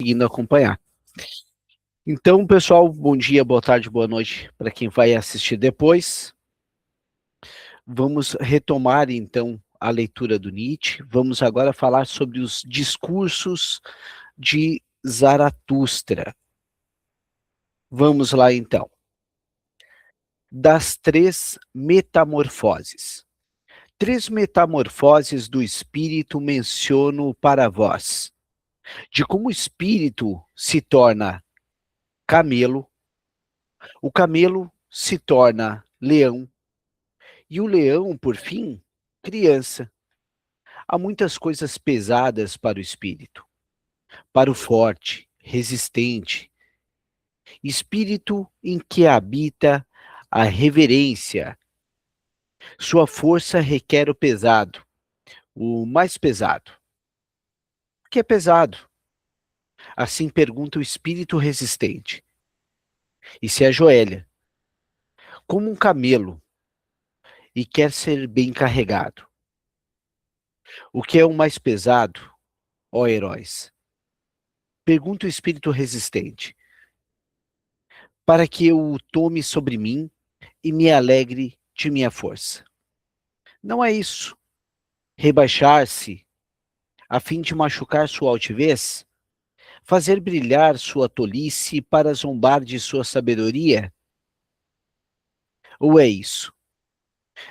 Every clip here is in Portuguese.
conseguindo acompanhar. Então, pessoal, bom dia, boa tarde, boa noite para quem vai assistir depois. Vamos retomar, então, a leitura do Nietzsche. Vamos agora falar sobre os discursos de Zaratustra. Vamos lá, então. Das três metamorfoses. Três metamorfoses do espírito menciono para vós. De como o espírito se torna camelo, o camelo se torna leão, e o leão, por fim, criança. Há muitas coisas pesadas para o espírito, para o forte, resistente, espírito em que habita a reverência. Sua força requer o pesado, o mais pesado. O que é pesado? Assim pergunta o espírito resistente. E se ajoelha, como um camelo, e quer ser bem carregado. O que é o mais pesado, ó heróis? Pergunta o espírito resistente, para que eu o tome sobre mim e me alegre de minha força. Não é isso. Rebaixar-se, a fim de machucar sua altivez? Fazer brilhar sua tolice para zombar de sua sabedoria? Ou é isso?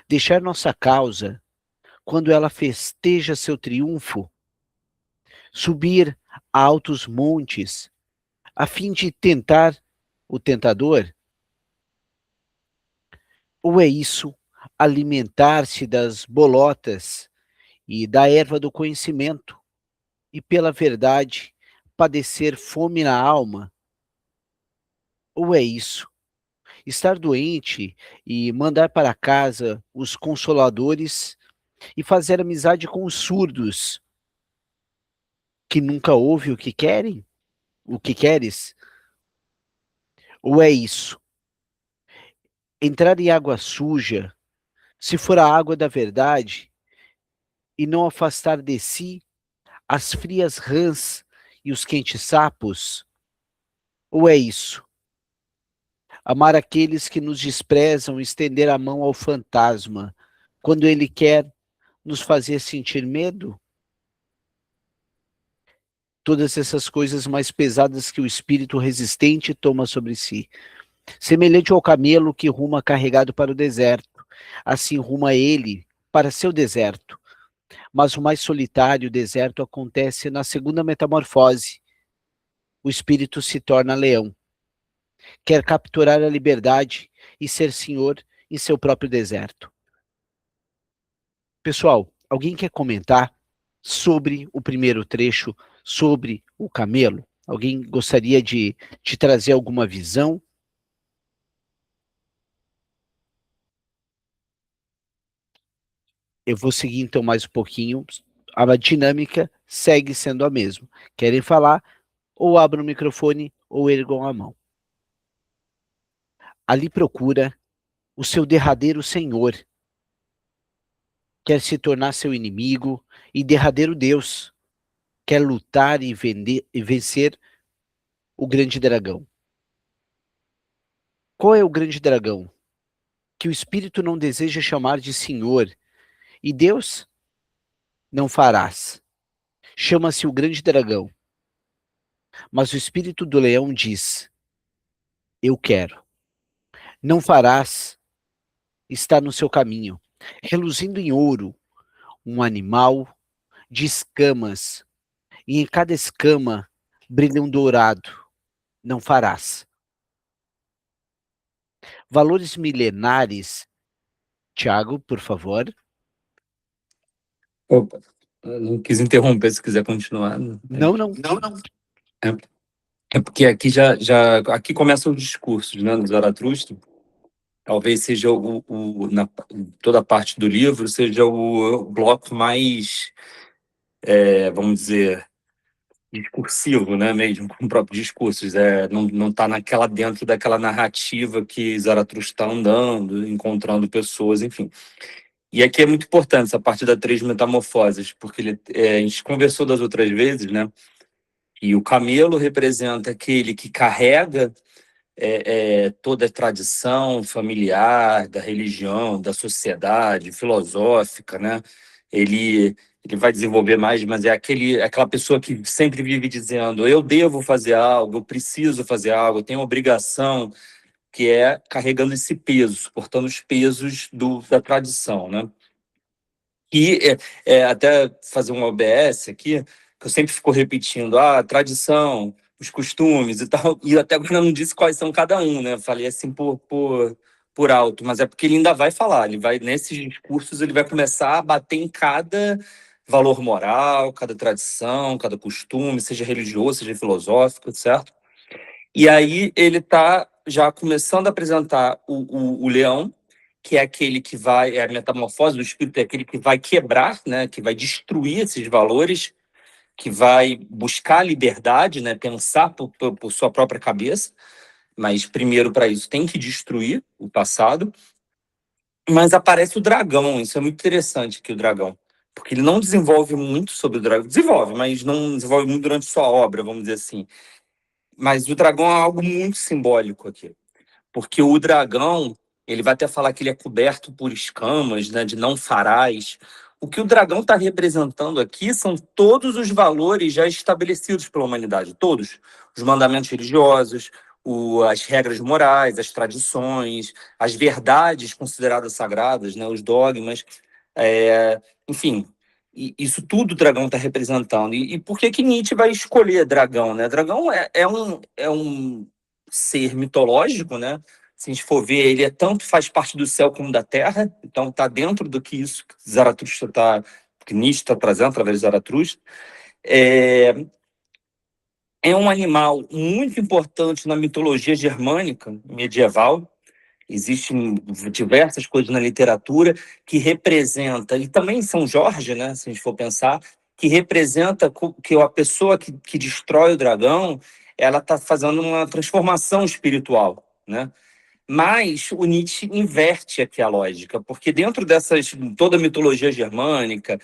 Deixar nossa causa, quando ela festeja seu triunfo, subir a altos montes, a fim de tentar o tentador? Ou é isso alimentar-se das bolotas e da erva do conhecimento, e pela verdade padecer fome na alma? Ou é isso estar doente e mandar para casa os consoladores e fazer amizade com os surdos, que nunca ouvem o que querem? O que queres? Ou é isso entrar em água suja, se for a água da verdade, e não afastar de si as frias rãs e os quentes sapos? Ou é isso amar aqueles que nos desprezam, estender a mão ao fantasma, quando ele quer nos fazer sentir medo? Todas essas coisas mais pesadas que o espírito resistente toma sobre si. Semelhante ao camelo que ruma carregado para o deserto, assim ruma ele para seu deserto. Mas o mais solitário deserto acontece na segunda metamorfose. O espírito se torna leão. Quer capturar a liberdade e ser senhor em seu próprio deserto. Pessoal, alguém quer comentar sobre o primeiro trecho, sobre o camelo? Alguém gostaria de trazer alguma visão? Eu vou seguir então mais um pouquinho. A dinâmica segue sendo a mesma. Querem falar? Ou abram o microfone ou ergam a mão. Ali procura o seu derradeiro senhor. Quer se tornar seu inimigo e derradeiro Deus. Quer lutar e vencer o grande dragão. Qual é o grande dragão? Que o espírito não deseja chamar de senhor. E Deus não farás. Chama-se o grande dragão. Mas o espírito do leão diz: eu quero. Não farás, está no seu caminho, reluzindo em ouro, um animal de escamas, e em cada escama brilha um dourado. Não farás. Valores milenares. Tiago, por favor. Opa, eu não quis interromper, se quiser continuar. Não. É porque aqui aqui começam os discursos, né, do Zaratustra. Talvez seja toda a parte do livro seja o bloco mais, vamos dizer, discursivo, né, mesmo, com o próprio discursos. Não está dentro daquela narrativa que Zaratustra está andando, encontrando pessoas, enfim. E aqui é muito importante essa parte da três metamorfoses, porque a gente conversou das outras vezes, né, E o camelo representa aquele que carrega toda a tradição familiar, da religião, da sociedade, filosófica, né? Ele vai desenvolver mais, mas é aquela pessoa que sempre vive dizendo: eu devo fazer algo, eu preciso fazer algo, eu tenho obrigação, que é carregando esse peso, suportando os pesos da tradição, né? E até fazer um OBS aqui, que eu sempre fico repetindo, a tradição, os costumes e tal, e até agora eu não disse quais são cada um, né? Eu falei assim por alto, mas é porque ele ainda vai falar, ele vai, nesses discursos, ele vai começar a bater em cada valor moral, cada tradição, cada costume, seja religioso, seja filosófico, certo? E aí ele está já começando a apresentar o leão, que é aquele que vai, a metamorfose do espírito é aquele que vai quebrar, né, que vai destruir esses valores, que vai buscar a liberdade, né, pensar por sua própria cabeça, mas primeiro para isso tem que destruir o passado. Mas aparece o dragão, isso é muito interessante aqui, o dragão, porque ele não desenvolve muito sobre o dragão, desenvolve, mas não desenvolve muito durante sua obra, vamos dizer assim. Mas o dragão é algo muito simbólico aqui. Porque o dragão, ele vai até falar que ele é coberto por escamas, né, de não farás. O que o dragão está representando aqui são todos os valores já estabelecidos pela humanidade, todos. Os mandamentos religiosos, as regras morais, as tradições, as verdades consideradas sagradas, né, os dogmas, enfim, isso tudo o dragão está representando. E por que Nietzsche vai escolher dragão? Né? Dragão é um ser mitológico, né? Se a gente for ver, ele tanto faz parte do céu como da terra, então está dentro do que isso que Zaratustra que Nietzsche está trazendo através de Zaratustra. É um animal muito importante na mitologia germânica medieval. Existem diversas coisas na literatura que representa, e também em São Jorge, né, se a gente for pensar, que representa que a pessoa que destrói o dragão, ela está fazendo uma transformação espiritual, né? Mas o Nietzsche inverte aqui a lógica, porque dentro toda a mitologia germânica,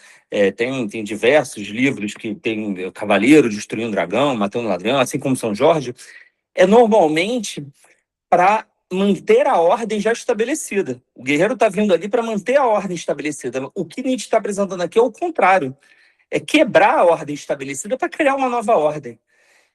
tem diversos livros que tem cavaleiro destruindo dragão, matando ladrão, assim como São Jorge, é normalmente para manter a ordem já estabelecida. O guerreiro está vindo ali para manter a ordem estabelecida. O que Nietzsche está apresentando aqui é o contrário, é quebrar a ordem estabelecida para criar uma nova ordem.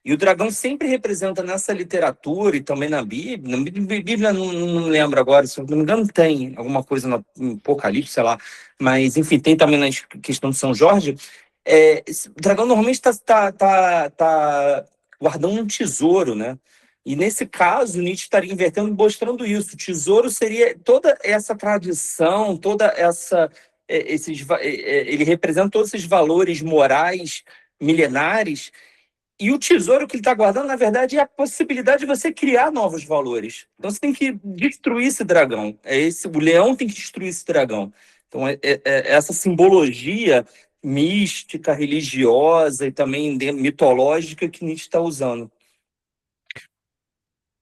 E o dragão sempre representa nessa literatura e também na Bíblia. Na Bíblia não lembro agora, se não me engano, tem alguma coisa no Apocalipse, sei lá. Mas, enfim, tem também na questão de São Jorge. O dragão normalmente está guardando um tesouro, né? E nesse caso, Nietzsche estaria invertendo, mostrando isso. O tesouro seria toda essa tradição, toda essa. Ele representa todos esses valores morais milenares e o tesouro que ele está guardando, na verdade, é a possibilidade de você criar novos valores. Então você tem que destruir esse dragão. O leão tem que destruir esse dragão. Então essa simbologia mística, religiosa e também mitológica que Nietzsche está usando.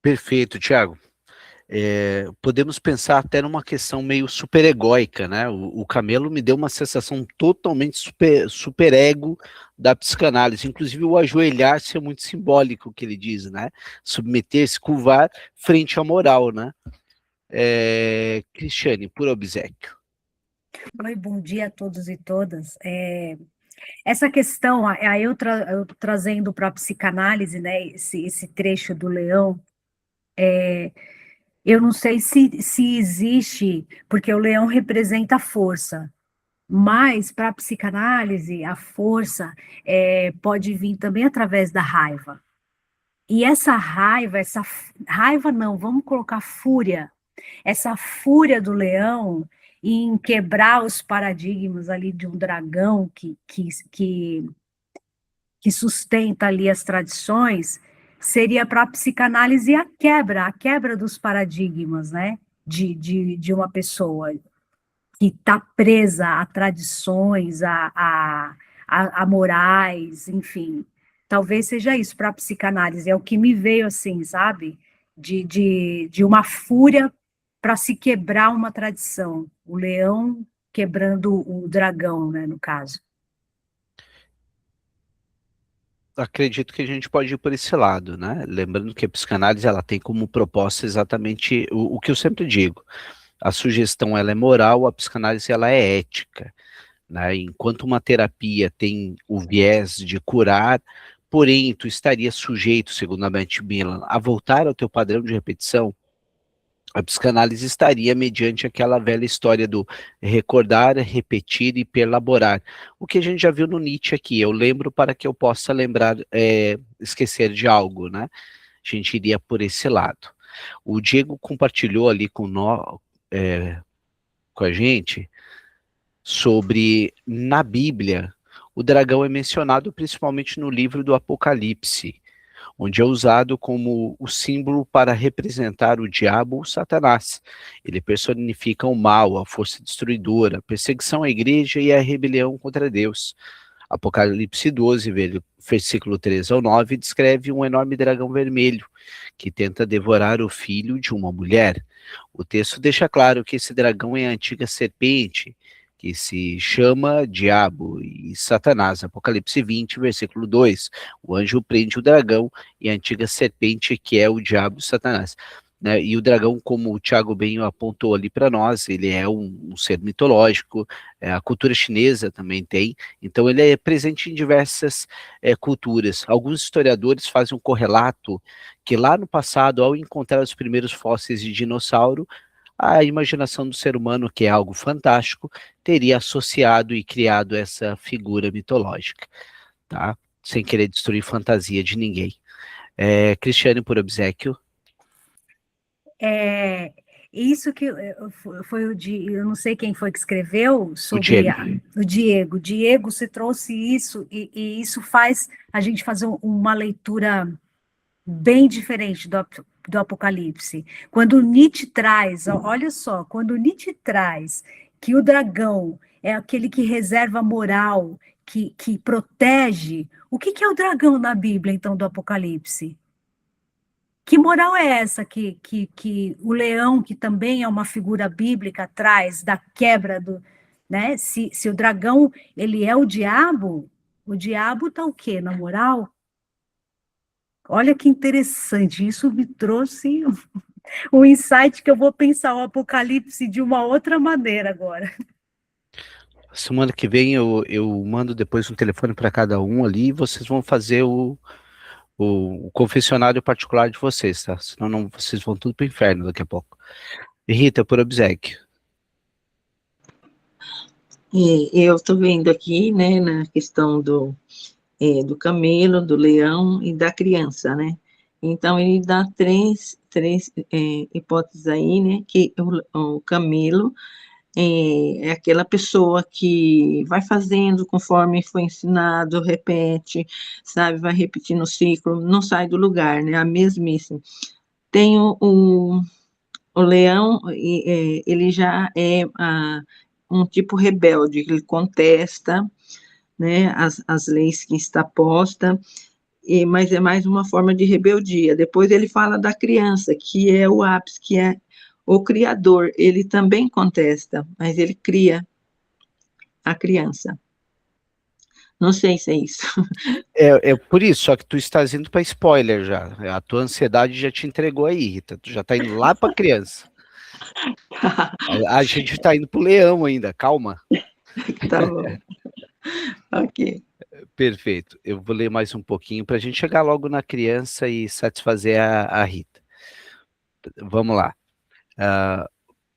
Perfeito, Tiago. Podemos pensar até numa questão meio superegóica, né? O Camelo me deu uma sensação totalmente superego da psicanálise, inclusive o ajoelhar-se é muito simbólico, o que ele diz, né? Submeter-se, curvar frente à moral, né? Cristiane, por obséquio. Oi, bom dia a todos e todas. Essa questão, aí eu trazendo para a psicanálise, né, esse trecho do leão, eu não sei se existe, porque o leão representa a força, mas para a psicanálise, a força pode vir também através da raiva. E essa raiva não, vamos colocar fúria. Essa fúria do leão em quebrar os paradigmas ali de um dragão que sustenta ali as tradições, seria para a psicanálise a quebra dos paradigmas, né? De uma pessoa que está presa a tradições, a morais, enfim. Talvez seja isso para a psicanálise, é o que me veio assim, sabe? De uma fúria para se quebrar uma tradição. O leão quebrando o dragão, né, no caso. acredito que a gente pode ir por esse lado, né? Lembrando que a psicanálise ela tem como proposta exatamente o que eu sempre digo. A sugestão ela é moral, a psicanálise ela é ética, né? Enquanto uma terapia tem o viés de curar, porém tu estaria sujeito, segundo a Macmillan, a voltar ao teu padrão de repetição, a psicanálise estaria mediante aquela velha história do recordar, repetir e perlaborar. O que a gente já viu no Nietzsche aqui, eu lembro para que eu possa lembrar, esquecer de algo, né? A gente iria por esse lado. O Diego compartilhou ali com a gente sobre, na Bíblia, o dragão é mencionado principalmente no livro do Apocalipse, onde é usado como o símbolo para representar o diabo ou Satanás. Ele personifica o mal, a força destruidora, a perseguição à igreja e a rebelião contra Deus. Apocalipse 12, versículo 3 ao 9, descreve um enorme dragão vermelho que tenta devorar o filho de uma mulher. O texto deixa claro que esse dragão é a antiga serpente, que se chama Diabo e Satanás. Apocalipse 20, versículo 2. O anjo prende o dragão e a antiga serpente, que é o Diabo e Satanás. Né? E o dragão, como o Tiago bem apontou ali para nós, ele é um ser mitológico, a cultura chinesa também tem, então ele é presente em diversas culturas. Alguns historiadores fazem um correlato que lá no passado, ao encontrar os primeiros fósseis de dinossauro, a imaginação do ser humano, que é algo fantástico, teria associado e criado essa figura mitológica, tá? Sem querer destruir fantasia de ninguém. Cristiane, por obséquio. Isso que foi eu não sei quem foi que escreveu sobre o Diego. O Diego se trouxe isso, e isso faz a gente fazer uma leitura bem diferente do Apocalipse. Quando Nietzsche traz, olha só, quando Nietzsche traz que o dragão é aquele que reserva moral, que protege, o que é o dragão na Bíblia, então, do Apocalipse? Que moral é essa que o leão, que também é uma figura bíblica, traz da quebra do... Né? Se o dragão ele é o diabo está o quê? Na moral? Olha que interessante, isso me trouxe um insight que eu vou pensar o Apocalipse de uma outra maneira agora. Semana que vem eu mando depois um telefone para cada um ali e vocês vão fazer o confessionário particular de vocês, tá? Senão vocês vão tudo para o inferno daqui a pouco. Rita, por obséquio. Eu estou vendo aqui, né, na questão do camelo, do leão e da criança, né? Então, ele dá três hipóteses aí, né? Que o camelo é aquela pessoa que vai fazendo conforme foi ensinado, repete, sabe? Vai repetindo o ciclo, não sai do lugar, né? A mesmice. Tem o leão, ele já é um tipo rebelde, ele contesta, né, as leis que está posta, mas é mais uma forma de rebeldia. Depois ele fala da criança, que é o ápice, que é o criador, ele também contesta, mas ele cria a criança. Não sei se é isso. É por isso, só que tu estás indo para spoiler já. A tua ansiedade já te entregou aí, Rita. Tu já está indo lá para criança. A gente está indo para o leão ainda, calma. Tá bom. Ok. Perfeito. Eu vou ler mais um pouquinho para a gente chegar logo na criança e satisfazer a Rita. Vamos lá.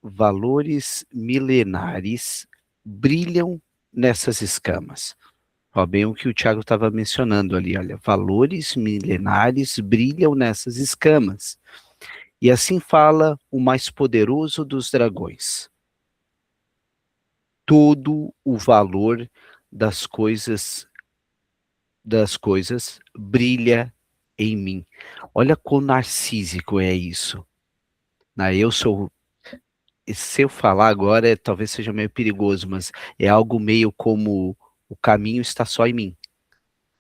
Valores milenares brilham nessas escamas. Ó, bem o que o Tiago estava mencionando ali, olha. Valores milenares brilham nessas escamas. E assim fala o mais poderoso dos dragões. Todo o valor das coisas brilha em mim. Olha quão narcísico é isso. Se eu falar agora, talvez seja meio perigoso, mas é algo meio como o caminho está só em mim.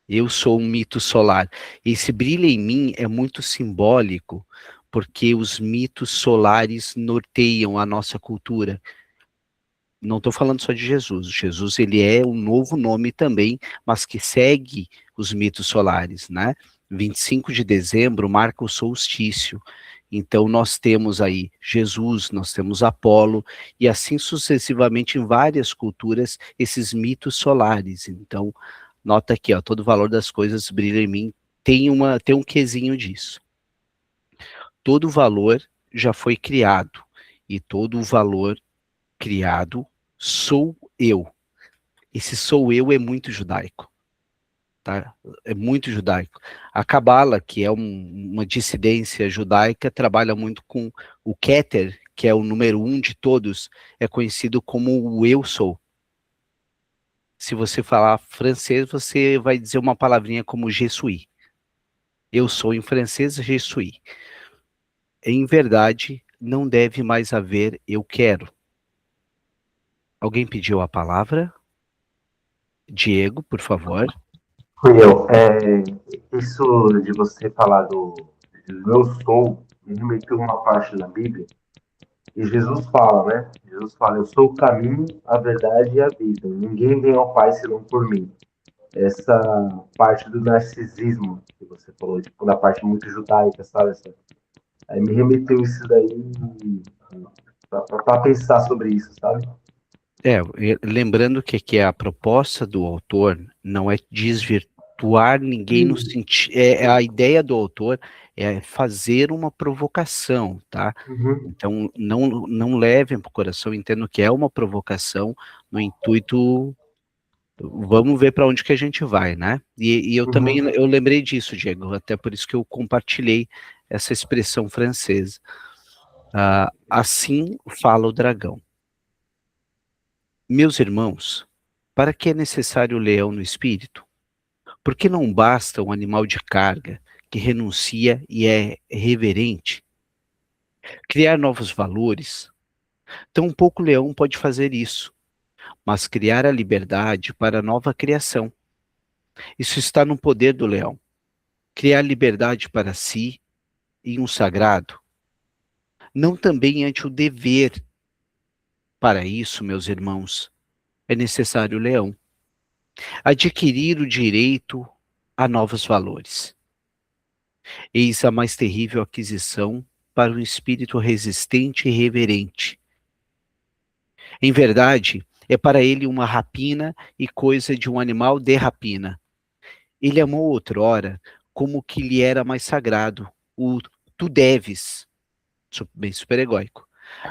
Eu sou um mito solar. Esse brilho em mim é muito simbólico, porque os mitos solares norteiam a nossa cultura. Não estou falando só de Jesus. Jesus, ele é um novo nome também, mas que segue os mitos solares, né? 25 de dezembro marca o solstício. Então, nós temos aí Jesus, nós temos Apolo, e assim sucessivamente em várias culturas, esses mitos solares. Então, nota aqui, ó, todo o valor das coisas brilha em mim, tem um quesinho disso. Todo valor já foi criado, e todo o valor criado sou eu. Esse sou eu é muito judaico, tá? É muito judaico. A Cabala, que é uma dissidência judaica, trabalha muito com o Keter, que é o número 1 de todos, é conhecido como o eu sou. Se você falar francês, você vai dizer uma palavrinha como je suis. Eu sou em francês, je suis. Em verdade, não deve mais haver eu quero. Alguém pediu a palavra? Diego, por favor. Fui eu. Isso de você falar do eu sou, me remeteu uma parte da Bíblia, e Jesus fala, né? Jesus fala, eu sou o caminho, a verdade e a vida. Ninguém vem ao Pai senão por mim. Essa parte do narcisismo que você falou, tipo, da parte muito judaica, sabe? Aí me remeteu isso daí para pensar sobre isso, sabe? Lembrando que a proposta do autor não é desvirtuar ninguém no sentido. A ideia do autor é fazer uma provocação, tá? Uhum. Então, não levem para o coração, entendo que é uma provocação no intuito. Vamos ver para onde que a gente vai, né? E eu também eu lembrei disso, Diego, até por isso que eu compartilhei essa expressão francesa. Assim fala o dragão. Meus irmãos, para que é necessário o leão no espírito? Porque não basta um animal de carga que renuncia e é reverente? Criar novos valores? Tampouco o leão pode fazer isso, mas criar a liberdade para a nova criação. Isso está no poder do leão. Criar liberdade para si em um sagrado, não também ante o dever. Para isso, meus irmãos, é necessário o leão. Adquirir o direito a novos valores. Eis a mais terrível aquisição para um espírito resistente e reverente. Em verdade, é para ele uma rapina e coisa de um animal de rapina. Ele amou outrora como que lhe era mais sagrado, o tu deves, bem superegóico.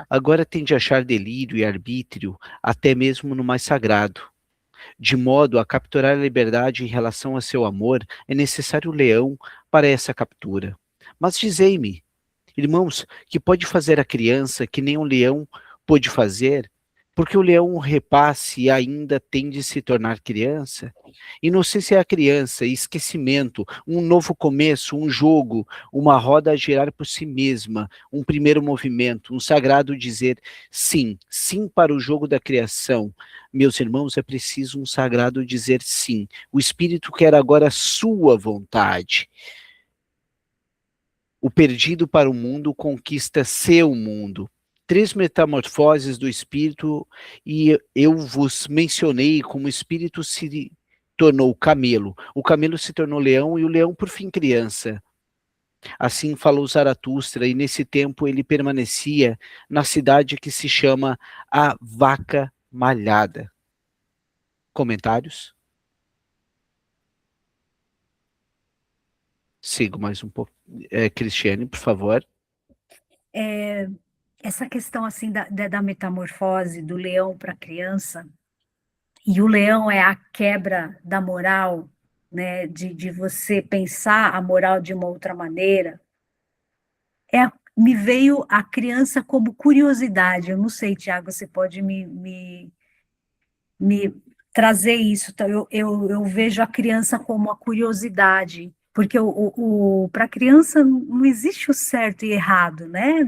Agora tem de achar delírio e arbítrio até mesmo no mais sagrado. De modo a capturar a liberdade em relação a seu amor, é necessário o leão para essa captura. Mas dizei-me, irmãos, que pode fazer a criança que nem um leão pôde fazer? Porque o leão repasse ainda tem de se tornar criança? Inocência é a criança, esquecimento, um novo começo, um jogo, uma roda a girar por si mesma, um primeiro movimento, um sagrado dizer sim, sim para o jogo da criação. Meus irmãos, é preciso um sagrado dizer sim. O Espírito quer agora a sua vontade. O perdido para o mundo conquista seu mundo. 3 metamorfoses do Espírito, e eu vos mencionei como o Espírito se tornou camelo. O camelo se tornou leão e o leão, por fim, criança. Assim falou Zaratustra, e nesse tempo ele permanecia na cidade que se chama a Vaca Malhada. Comentários? Sigo mais um pouco. Cristiane, por favor. Essa questão assim da metamorfose do leão para a criança, e o leão é a quebra da moral, né, de você pensar a moral de uma outra maneira, me veio a criança como curiosidade. Eu não sei, Tiago, você pode me trazer isso. Então, eu vejo a criança como a curiosidade, porque para a criança não existe o certo e errado, né,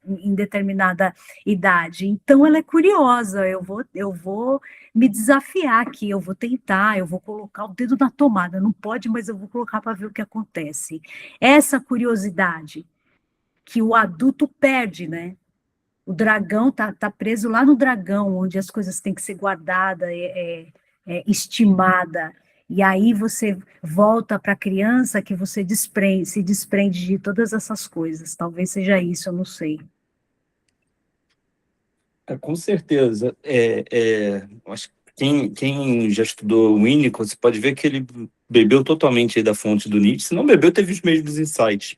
em determinada idade. Então, ela é curiosa. Eu vou me desafiar aqui, eu vou tentar, eu vou colocar o dedo na tomada. Não pode, mas eu vou colocar para ver o que acontece. Essa curiosidade que o adulto perde, né? O dragão tá preso lá no dragão, onde as coisas têm que ser guardadas, estimada. E aí você volta para a criança que você se desprende de todas essas coisas. Talvez seja isso, eu não sei. Com certeza. Acho que quem já estudou o Winnicott, você pode ver que ele bebeu totalmente aí da fonte do Nietzsche. Se não bebeu, teve os mesmos insights.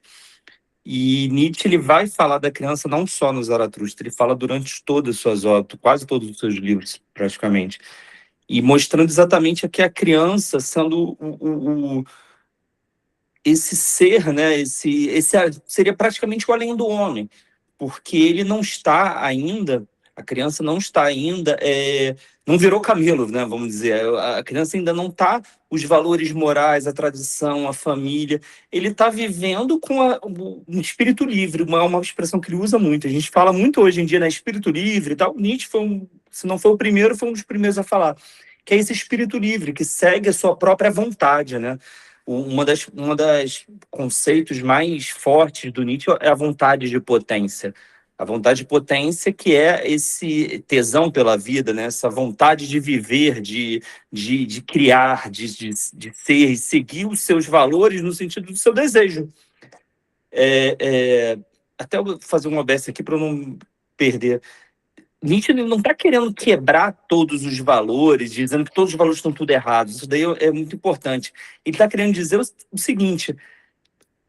E Nietzsche ele vai falar da criança não só no Zaratustra, ele fala durante todas as suas obras, quase todos os seus livros, praticamente. E mostrando exatamente que a criança sendo esse ser, né? Esse seria praticamente o além do homem, porque ele não está ainda, a criança não está ainda, não virou camelo, né? Vamos dizer, a criança ainda não está os valores morais, a tradição, a família. Ele está vivendo com um espírito livre, uma expressão que ele usa muito. A gente fala muito hoje em dia, né? Espírito livre e tal. Nietzsche se não foi o primeiro, foi um dos primeiros a falar. Que é esse espírito livre, que segue a sua própria vontade, né? Uma das conceitos mais fortes do Nietzsche é a vontade de potência. A vontade de potência que é esse tesão pela vida, né? Essa vontade de viver, de criar, de ser, seguir os seus valores no sentido do seu desejo. Até eu vou fazer uma OBS aqui para eu não perder. Nietzsche não está querendo quebrar todos os valores, dizendo que todos os valores estão tudo errados. Isso daí é muito importante. Ele está querendo dizer o seguinte: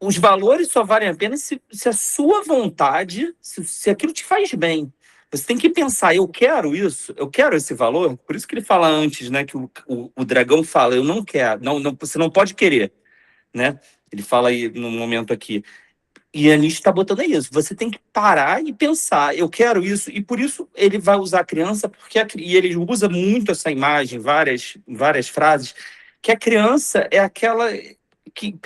os valores só valem a pena se a sua vontade, se aquilo te faz bem. Você tem que pensar, eu quero isso, eu quero esse valor. Por isso que ele fala antes, né, que o dragão fala, eu não quero, não, você não pode querer, né? Ele fala aí no momento aqui. E a Nietzsche está botando isso. Você tem que parar e pensar, eu quero isso. E por isso ele vai usar a criança, e ele usa muito essa imagem, várias frases, que a criança é aquela que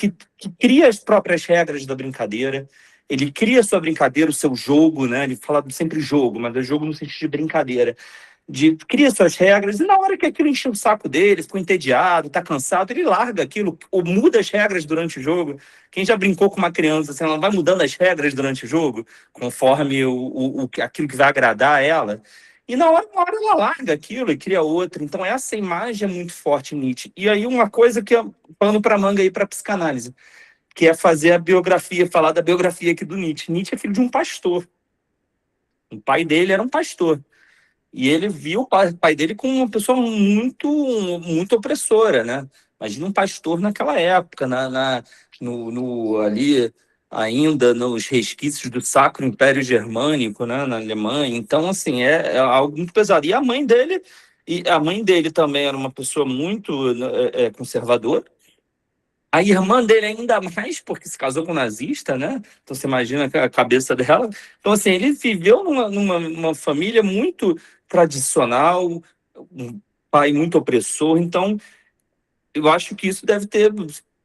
cria as próprias regras da brincadeira. Ele cria a sua brincadeira, o seu jogo, né? Ele fala sempre jogo, mas é jogo no sentido de brincadeira. Cria suas regras, e na hora que aquilo enche o saco dele, ficou entediado, tá cansado, ele larga aquilo, ou muda as regras durante o jogo. Quem já brincou com uma criança, assim, ela vai mudando as regras durante o jogo, conforme aquilo que vai agradar a ela, e na hora ela larga aquilo e cria outra. Então essa imagem é muito forte em Nietzsche. E aí uma coisa que é pano para manga aí para psicanálise, que é fazer a biografia, falar da biografia aqui do Nietzsche. Nietzsche é filho de um pastor. O pai dele era um pastor. E ele viu o pai dele como uma pessoa muito, muito opressora, né? Imagina um pastor naquela época, ali ainda nos resquícios do Sacro Império Germânico, né? Na Alemanha. Então, assim, é algo muito pesado. E a mãe dele também era uma pessoa muito conservadora. A irmã dele ainda mais, porque se casou com um nazista, né? Então você imagina a cabeça dela. Então, assim, ele viveu numa família muito tradicional, um pai muito opressor. Então, eu acho que isso deve ter,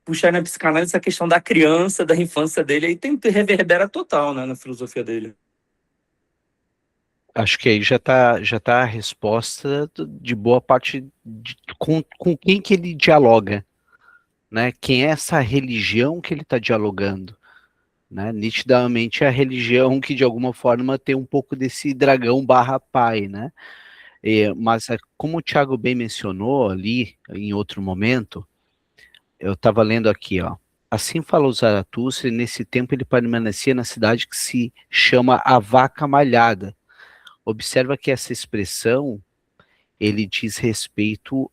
puxar na psicanálise essa questão da criança, da infância dele, aí tem reverbera total, né, na filosofia dele. Acho que aí já tá a resposta de boa parte com quem que ele dialoga, né? Quem é essa religião que ele está dialogando, né? Nitidamente é a religião que de alguma forma tem um pouco desse dragão barra pai, né? Mas como o Thiago bem mencionou ali em outro momento, eu estava lendo aqui, ó. Assim falou Zaratustra, e nesse tempo ele permanecia na cidade que se chama a Vaca Malhada. Observa que essa expressão ele diz respeito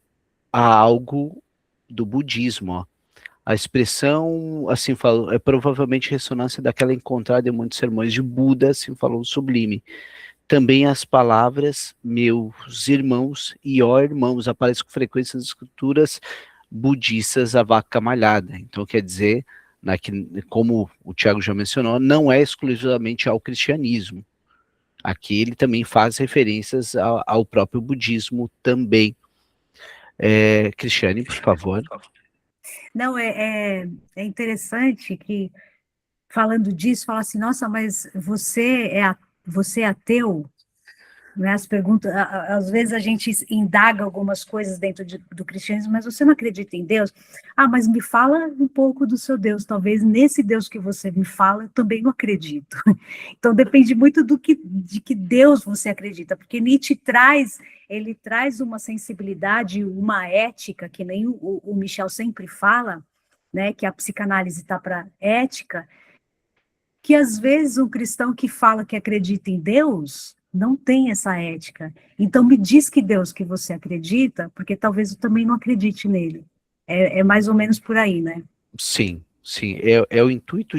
a algo do budismo, ó. A expressão, assim falou, é provavelmente ressonância daquela encontrada em muitos sermões de Buda, assim falou o sublime. Também as palavras meus irmãos e ó irmãos aparecem com frequência nas escrituras budistas, a vaca malhada. Então quer dizer, né, que, como o Tiago já mencionou, não é exclusivamente ao cristianismo. Aqui ele também faz referências ao próprio budismo também. Cristiane, por favor. Não, é interessante que, falando disso, fala assim, nossa, mas você é ateu? né? As perguntas, às vezes a gente indaga algumas coisas dentro do cristianismo, mas você não acredita em Deus? Ah, mas me fala um pouco do seu Deus, talvez nesse Deus que você me fala, eu também não acredito. Então depende muito de que Deus você acredita, porque Nietzsche ele traz uma sensibilidade, uma ética, que nem o Michel sempre fala, né, que a psicanálise está para ética, que às vezes um cristão que fala que acredita em Deus não tem essa ética. Então me diz que Deus que você acredita, porque talvez eu também não acredite nele. É mais ou menos por aí, né? Sim, sim. É o intuito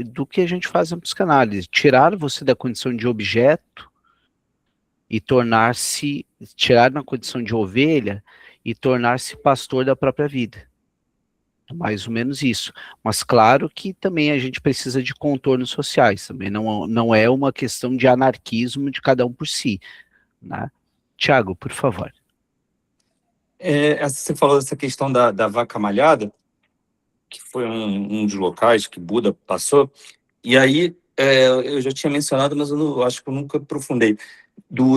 do que a gente faz na psicanálise, tirar você da condição de objeto e tirar na condição de ovelha e tornar-se pastor da própria vida. Mais ou menos isso. Mas claro que também a gente precisa de contornos sociais, também não é uma questão de anarquismo de cada um por si, né? Tiago, por favor. Você falou dessa questão da vaca malhada, que foi um dos locais que Buda passou, e aí eu já tinha mencionado, mas eu acho que eu nunca aprofundei,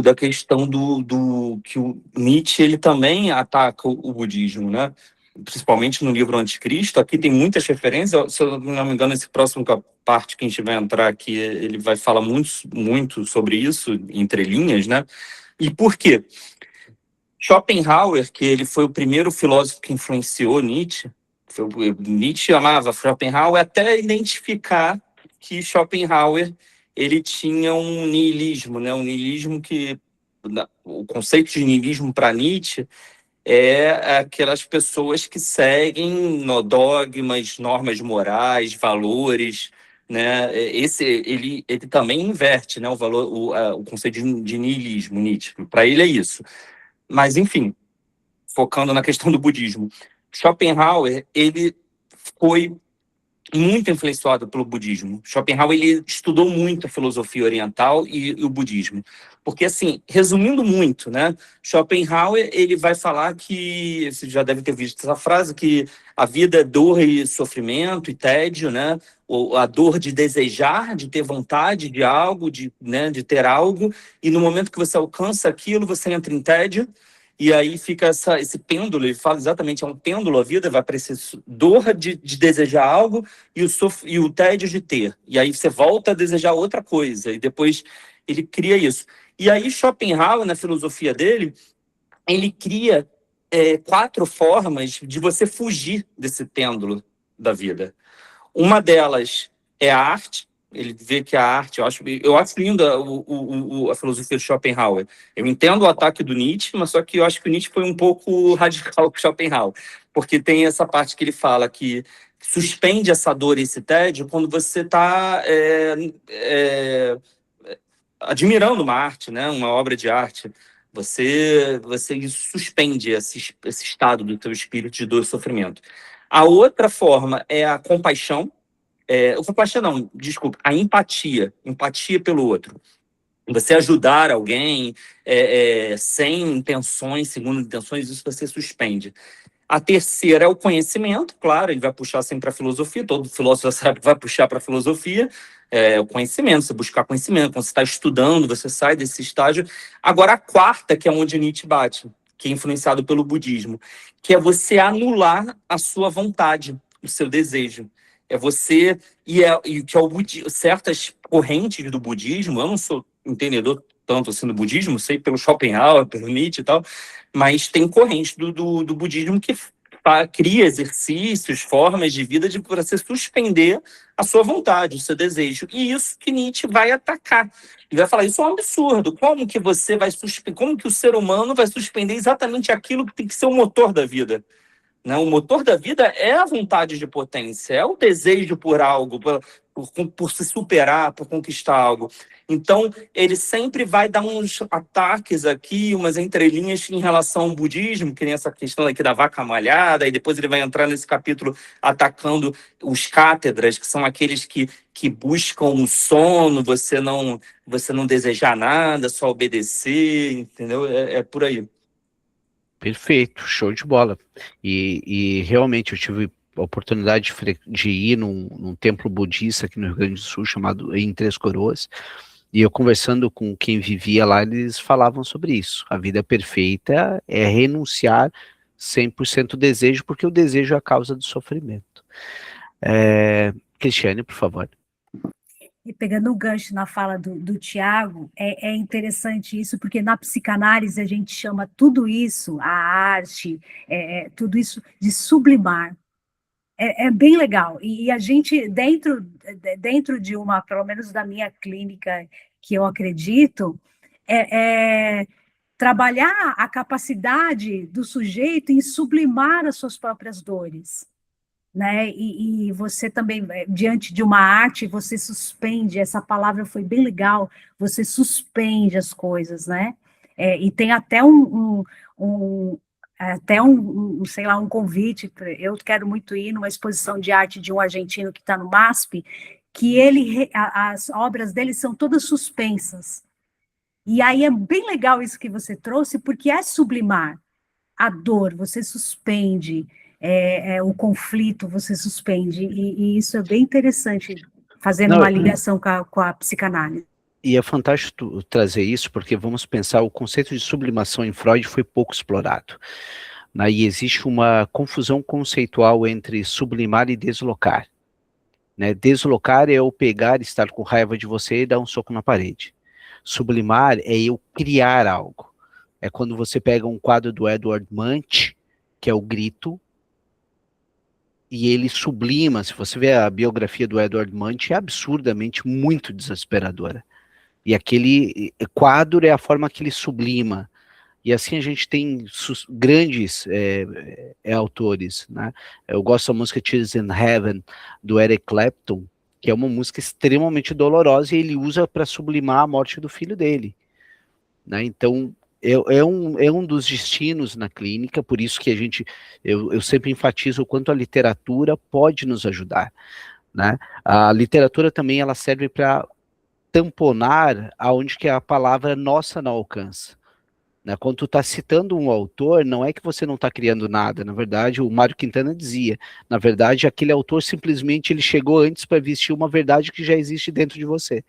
da questão que o Nietzsche ele também ataca o budismo, né? Principalmente no livro Anticristo. Aqui tem muitas referências, se eu não me engano, esse próximo parte que a gente vai entrar aqui, ele vai falar muito sobre isso, entre linhas, né? E por quê? Schopenhauer, que ele foi o primeiro filósofo que influenciou Nietzsche, Nietzsche amava Schopenhauer até identificar que Schopenhauer ele tinha um niilismo, né? Um niilismo o conceito de niilismo para Nietzsche é aquelas pessoas que seguem dogmas, normas morais, valores, né? Ele também inverte, né, o conceito de niilismo, Nietzsche. Para ele é isso. Mas, enfim, focando na questão do budismo, Schopenhauer ele foi muito influenciado pelo budismo. Schopenhauer ele estudou muito a filosofia oriental e o budismo. Porque, assim, resumindo muito, né, Schopenhauer ele vai falar que, você já deve ter visto essa frase, que a vida é dor e sofrimento e tédio, né, a dor de desejar, de ter vontade de algo, de ter algo, e no momento que você alcança aquilo, você entra em tédio. E aí fica esse pêndulo, ele fala exatamente, é um pêndulo a vida, vai para essa dor de desejar algo e o tédio de ter. E aí você volta a desejar outra coisa, e depois ele cria isso. E aí Schopenhauer, na filosofia dele, ele cria 4 formas de você fugir desse pêndulo da vida. Uma delas é a arte. Ele vê que a arte, eu acho linda a filosofia de Schopenhauer. Eu entendo o ataque do Nietzsche, mas só que eu acho que o Nietzsche foi um pouco radical com Schopenhauer, porque tem essa parte que ele fala que suspende essa dor e esse tédio quando você está admirando uma arte, né? Uma obra de arte. Você suspende esse estado do teu espírito de dor e sofrimento. A outra forma é a compaixão. Compaixão não, desculpa, a empatia pelo outro. Você ajudar alguém sem intenções, segundo intenções, isso você suspende. A terceira é o conhecimento, claro, ele vai puxar sempre para a filosofia, todo filósofo já sabe que vai puxar para a filosofia, o conhecimento, você buscar conhecimento, quando você está estudando, você sai desse estágio. Agora, a quarta, que é onde Nietzsche bate, que é influenciado pelo budismo, que é você anular a sua vontade, o seu desejo. É você, que é o budismo, certas correntes do budismo, eu não sou entendedor tanto assim do budismo, sei pelo Schopenhauer, pelo Nietzsche e tal, mas tem correntes do budismo que cria exercícios, formas de vida para você suspender a sua vontade, o seu desejo. E isso que Nietzsche vai atacar. Ele vai falar, isso é um absurdo. Como que você vai como que o ser humano vai suspender exatamente aquilo que tem que ser o motor da vida? Né? O motor da vida é a vontade de potência, é o desejo por algo, por se superar, por conquistar algo. Então, ele sempre vai dar uns ataques aqui, umas entrelinhas em relação ao budismo, que nem essa questão aqui da vaca malhada, e depois ele vai entrar nesse capítulo atacando os cátedras, que são aqueles que buscam o sono, você não desejar nada, só obedecer, entendeu? É por aí. Perfeito, show de bola. E realmente eu tive a oportunidade de ir num templo budista aqui no Rio Grande do Sul, chamado em Três Coroas, E eu conversando com quem vivia lá, eles falavam sobre isso. A vida perfeita é renunciar 100% desejo, porque o desejo é a causa do sofrimento. Cristiane, por favor. E pegando o gancho na fala do Tiago, é interessante isso, porque na psicanálise a gente chama tudo isso, a arte, tudo isso de sublimar. É bem legal. E a gente, dentro de uma, pelo menos da minha clínica, que eu acredito, trabalhar a capacidade do sujeito em sublimar as suas próprias dores. Né? E você também, diante de uma arte, você suspende, essa palavra foi bem legal, você suspende as coisas, né? E tem até sei lá, um convite, eu quero muito ir numa exposição de arte de um argentino que está no MASP, que as obras dele são todas suspensas. E aí é bem legal isso que você trouxe, porque é sublimar a dor, você suspende, o conflito, você suspende, e isso é bem interessante, fazendo uma ligação com a psicanálise. E é fantástico trazer isso, porque vamos pensar, o conceito de sublimação em Freud foi pouco explorado. Né? E existe uma confusão conceitual entre sublimar e deslocar. Né? Deslocar é eu pegar, estar com raiva de você e dar um soco na parede. Sublimar é eu criar algo. É quando você pega um quadro do Edward Munch, que é o Grito, e ele sublima. Se você vê a biografia do Edward Munch, é absurdamente muito desesperadora. E aquele quadro é a forma que ele sublima. E assim a gente tem grandes autores, né? Eu gosto da música Tears in Heaven, do Eric Clapton, que é uma música extremamente dolorosa, e ele usa para sublimar a morte do filho dele. Né? Então, é um dos destinos na clínica, por isso que eu sempre enfatizo o quanto a literatura pode nos ajudar. Né? A literatura também ela serve para tamponar aonde que a palavra nossa não alcança. Né? Quando tu está citando um autor, não é que você não está criando nada, na verdade, o Mário Quintana dizia, na verdade, aquele autor simplesmente ele chegou antes para vestir uma verdade que já existe dentro de você.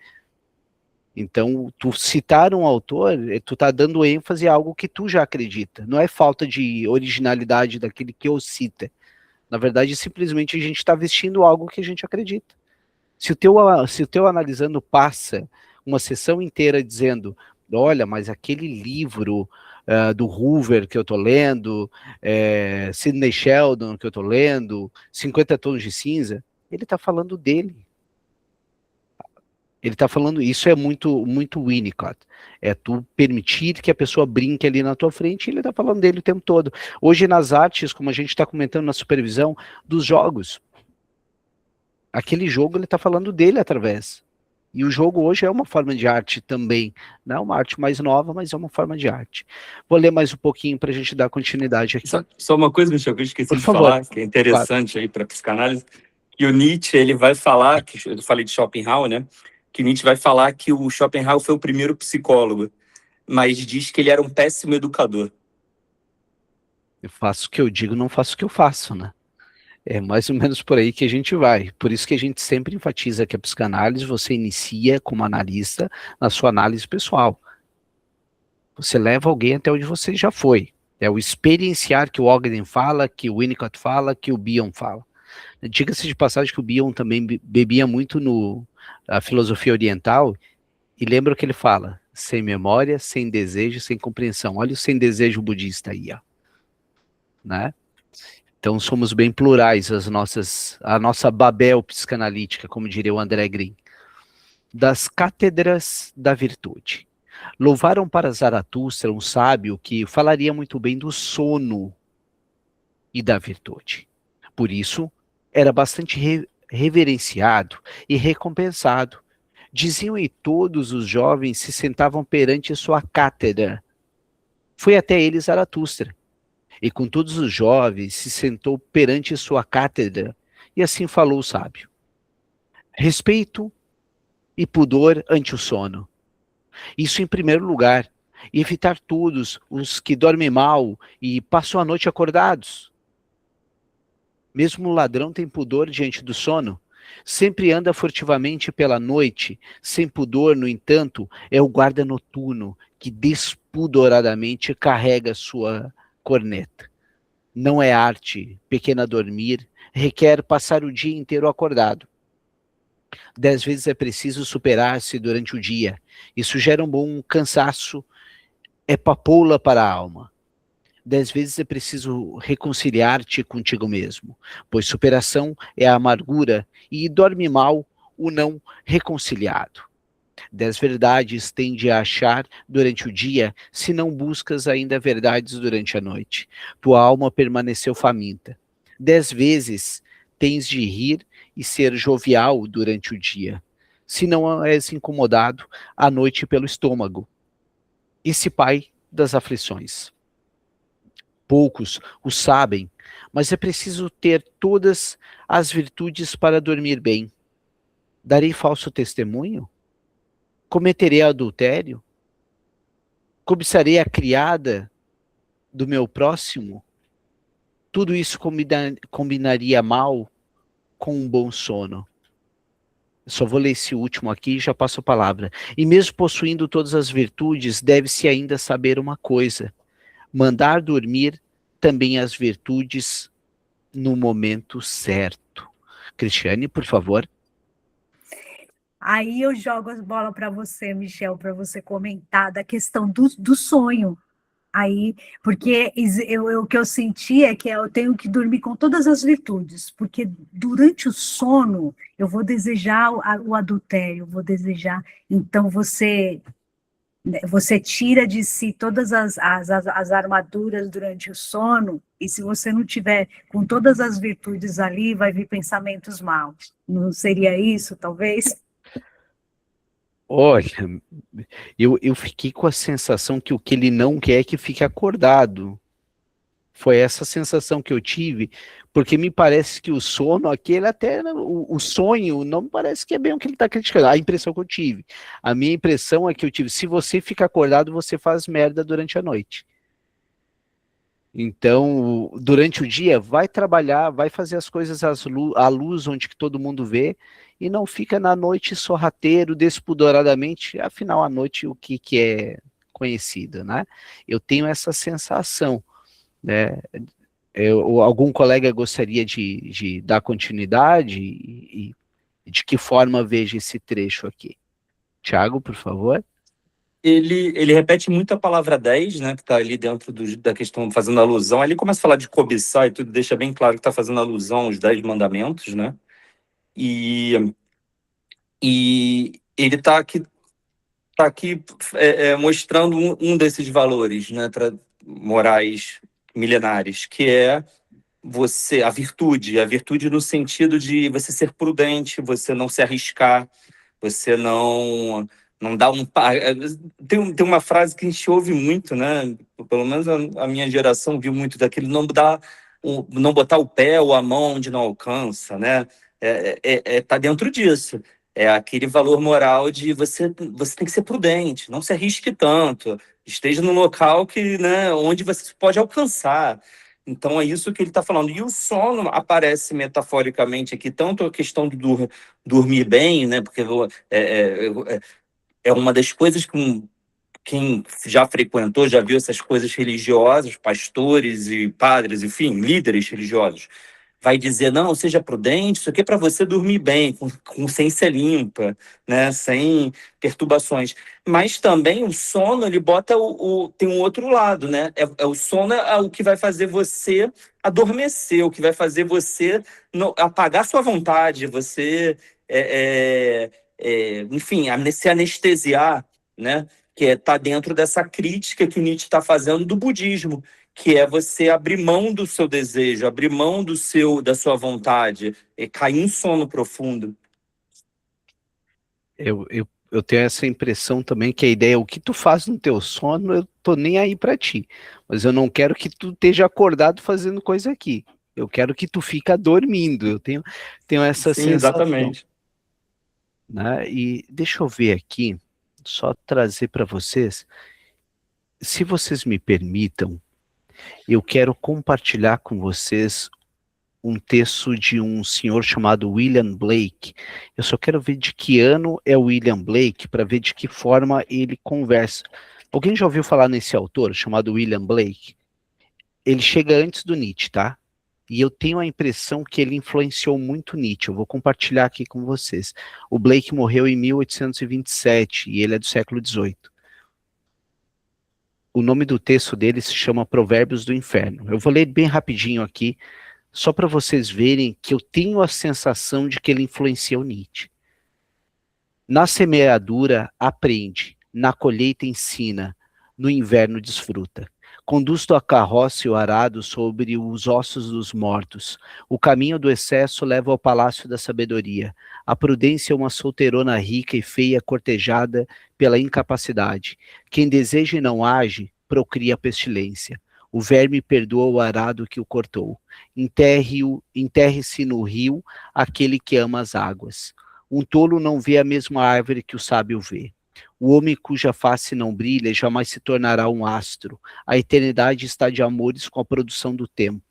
Então, tu citar um autor, tu está dando ênfase a algo que tu já acredita, não é falta de originalidade daquele que o cita. Na verdade, simplesmente a gente está vestindo algo que a gente acredita. Se o teu analisando passa uma sessão inteira dizendo, olha, mas aquele livro do Hoover que eu estou lendo, Sidney Sheldon que eu estou lendo, 50 Tons de Cinza, ele está falando dele. Ele está falando, isso é muito, muito Winnicott. É tu permitir que a pessoa brinque ali na tua frente, e ele está falando dele o tempo todo. Hoje nas artes, como a gente está comentando na supervisão, dos jogos, aquele jogo ele está falando dele através. E o jogo hoje é uma forma de arte também. Não é uma arte mais nova, mas é uma forma de arte. Vou ler mais um pouquinho para a gente dar continuidade aqui. Só uma coisa, Michel, que eu esqueci Por de favor. falar, que é interessante aí para psicanálise, que o Nietzsche, ele vai falar, que eu falei de Schopenhauer, né? Que Nietzsche vai falar que o Schopenhauer foi o primeiro psicólogo, mas diz que ele era um péssimo educador. Eu faço o que eu digo, não faço o que eu faço, né? É mais ou menos por aí que a gente vai. Por isso que a gente sempre enfatiza que a psicanálise você inicia como analista na sua análise pessoal. Você leva alguém até onde você já foi. É o experienciar que o Ogden fala, que o Winnicott fala, que o Bion fala. Diga-se de passagem que o Bion também bebia muito na filosofia oriental, e lembra o que ele fala, sem memória, sem desejo, sem compreensão. Olha o sem desejo budista aí, ó. Né? Então somos bem plurais, a nossa Babel psicanalítica, como diria o André Green. Das cátedras da virtude. Louvaram para Zaratustra um sábio que falaria muito bem do sono e da virtude. Por isso, era bastante reverenciado e recompensado. Diziam e todos os jovens se sentavam perante sua cátedra. Foi até ele Zaratustra, e com todos os jovens se sentou perante sua cátedra, e assim falou o sábio. Respeito e pudor ante o sono. Isso em primeiro lugar, e evitar todos os que dormem mal e passam a noite acordados. Mesmo o ladrão tem pudor diante do sono, Sempre anda furtivamente pela noite, sem pudor, no entanto, é o guarda noturno que despudoradamente carrega sua corneta. Não é arte pequena dormir, requer passar o dia inteiro acordado. 10 vezes é preciso superar-se durante o dia. Isso gera um bom cansaço, é papoula para a alma. 10 vezes é preciso reconciliar-te contigo mesmo, pois superação é a amargura e dorme mal o não reconciliado. 10 verdades tende a achar durante o dia, se não buscas ainda verdades durante a noite. Tua alma permaneceu faminta. 10 vezes tens de rir e ser jovial durante o dia, se não és incomodado à noite pelo estômago. Esse pai das aflições. Poucos o sabem, mas é preciso ter todas as virtudes para dormir bem. Darei falso testemunho? Cometerei adultério? Cobiçarei a criada do meu próximo? Tudo isso combinaria mal com um bom sono. Só vou ler esse último aqui e já passo a palavra. E mesmo possuindo todas as virtudes, deve-se ainda saber uma coisa: mandar dormir também as virtudes no momento certo. Cristiane, por favor. Aí eu jogo as bolas para você, Michel, para você comentar da questão do sonho. Aí, porque o que eu senti é que eu tenho que dormir com todas as virtudes, porque durante o sono eu vou desejar o adultério, vou desejar. Então você tira de si todas as armaduras durante o sono, e se você não tiver com todas as virtudes ali, vai vir pensamentos maus. Não seria isso, talvez? Olha, eu fiquei com a sensação que o que ele não quer é que fique acordado. Foi essa sensação que eu tive, porque me parece que o sono aquele até, o sonho, não me parece que é bem o que ele está criticando, a impressão que eu tive. A minha impressão é que eu tive, se você fica acordado, você faz merda durante a noite. Então, durante o dia, vai trabalhar, vai fazer as coisas à luz onde que todo mundo vê, e não fica na noite sorrateiro, despudoradamente, afinal, a noite o que é conhecido, né? Eu tenho essa sensação, né? Algum colega gostaria de dar continuidade e de que forma veja esse trecho aqui? Tiago, por favor. Ele repete muito a palavra 10, né, que está ali dentro da questão, fazendo alusão. Aí ele começa a falar de cobiçar e tudo, deixa bem claro que está fazendo alusão aos 10 mandamentos, né? E ele está aqui mostrando um desses valores, né, morais milenares, que é a virtude no sentido de você ser prudente, você não se arriscar, você não dá tem uma frase que a gente ouve muito, né? Pelo menos a minha geração viu muito daquele não botar o pé ou a mão onde não alcança, né? Tá dentro disso. É aquele valor moral de você tem que ser prudente, não se arrisque tanto, esteja no local que, né, onde você pode alcançar. Então é isso que ele está falando. E o sono aparece metaforicamente aqui, tanto a questão de dormir bem, né? Porque é uma das coisas que quem já frequentou, já viu essas coisas religiosas, pastores e padres, enfim, líderes religiosos, vai dizer, não, seja prudente, isso aqui é para você dormir bem, com consciência limpa, né, sem perturbações. Mas também o sono, ele bota tem um outro lado, né? O sono é o que vai fazer você adormecer, o que vai fazer você apagar sua vontade, você, enfim, se anestesiar, né? Que está dentro dessa crítica que o Nietzsche está fazendo do budismo, que é você abrir mão do seu desejo, abrir mão da sua vontade, e cair em sono profundo. Eu tenho essa impressão também que a ideia é o que tu faz no teu sono, eu tô nem aí para ti. Mas eu não quero que tu esteja acordado fazendo coisa aqui. Eu quero que tu fica dormindo. Eu tenho essa Sim, sensação. exatamente. Né? E deixa eu ver aqui, só trazer para vocês. Se vocês me permitam, eu quero compartilhar com vocês um texto de um senhor chamado William Blake. Eu só quero ver de que ano é o William Blake, para ver de que forma ele conversa. Alguém já ouviu falar nesse autor chamado William Blake? Ele chega antes do Nietzsche, tá? E eu tenho a impressão que ele influenciou muito Nietzsche. Eu vou compartilhar aqui com vocês. O Blake morreu em 1827 e ele é do século XVIII. O nome do texto dele se chama Provérbios do Inferno. Eu vou ler bem rapidinho aqui, só para vocês verem que eu tenho a sensação de que ele influenciou Nietzsche. Na semeadura, aprende, na colheita, ensina, no inverno, desfruta. Conduz tua carroça e o arado sobre os ossos dos mortos. O caminho do excesso leva ao palácio da sabedoria. A prudência é uma solteirona rica e feia, cortejada pela incapacidade. Quem deseja e não age, procria pestilência. O verme perdoa o arado que o cortou. Enterre-se no rio aquele que ama as águas. Um tolo não vê a mesma árvore que o sábio vê. O homem cuja face não brilha jamais se tornará um astro. A eternidade está de amores com a produção do tempo.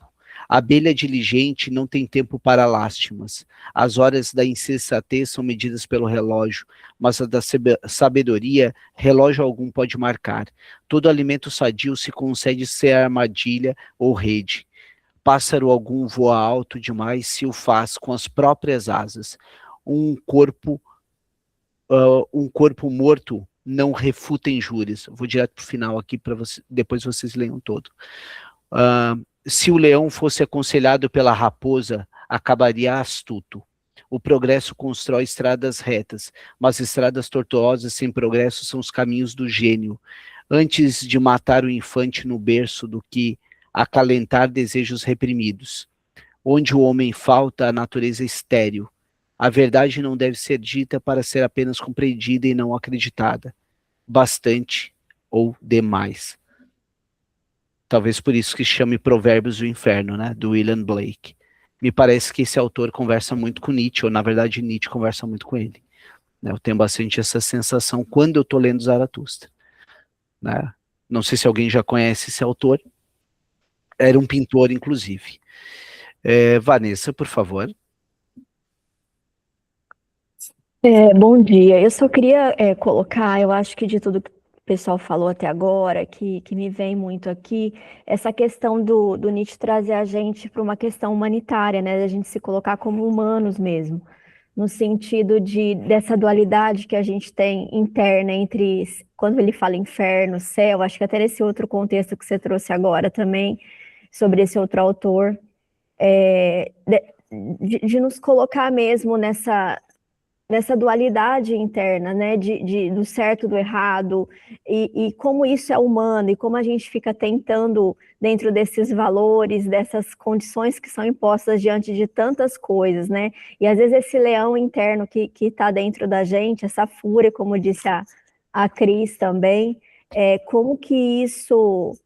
A abelha diligente não tem tempo para lástimas. As horas da insensatez são medidas pelo relógio, mas a da sabedoria, relógio algum pode marcar. Todo alimento sadio se concede ser armadilha ou rede. Pássaro algum voa alto demais se o faz com as próprias asas. Um corpo morto não refuta injúrias. Vou direto para o final aqui, para depois vocês leiam todo. Se o leão fosse aconselhado pela raposa, acabaria astuto. O progresso constrói estradas retas, mas estradas tortuosas sem progresso são os caminhos do gênio. Antes de matar o infante no berço do que acalentar desejos reprimidos. Onde o homem falta, a natureza é estéril. A verdade não deve ser dita para ser apenas compreendida e não acreditada. Bastante ou demais. Talvez por isso que chame Provérbios do Inferno, né? Do William Blake. Me parece que esse autor conversa muito com Nietzsche, ou na verdade Nietzsche conversa muito com ele. Né? Eu tenho bastante essa sensação quando eu estou lendo Zaratustra. Né? Não sei se alguém já conhece esse autor. Era um pintor, inclusive. Vanessa, por favor. Bom dia. Eu só queria colocar, eu acho que de tudo que o pessoal falou até agora, que me vem muito aqui, essa questão do Nietzsche trazer a gente para uma questão humanitária, né? A gente se colocar como humanos mesmo, no sentido dessa dualidade que a gente tem interna entre, quando ele fala inferno, céu, acho que até nesse outro contexto que você trouxe agora também, sobre esse outro autor, de nos colocar mesmo nessa dualidade interna, né, do certo e do errado, e como isso é humano, e como a gente fica tentando, dentro desses valores, dessas condições que são impostas diante de tantas coisas, né, e às vezes esse leão interno que está dentro da gente, essa fúria, como disse a Cris também, como que isso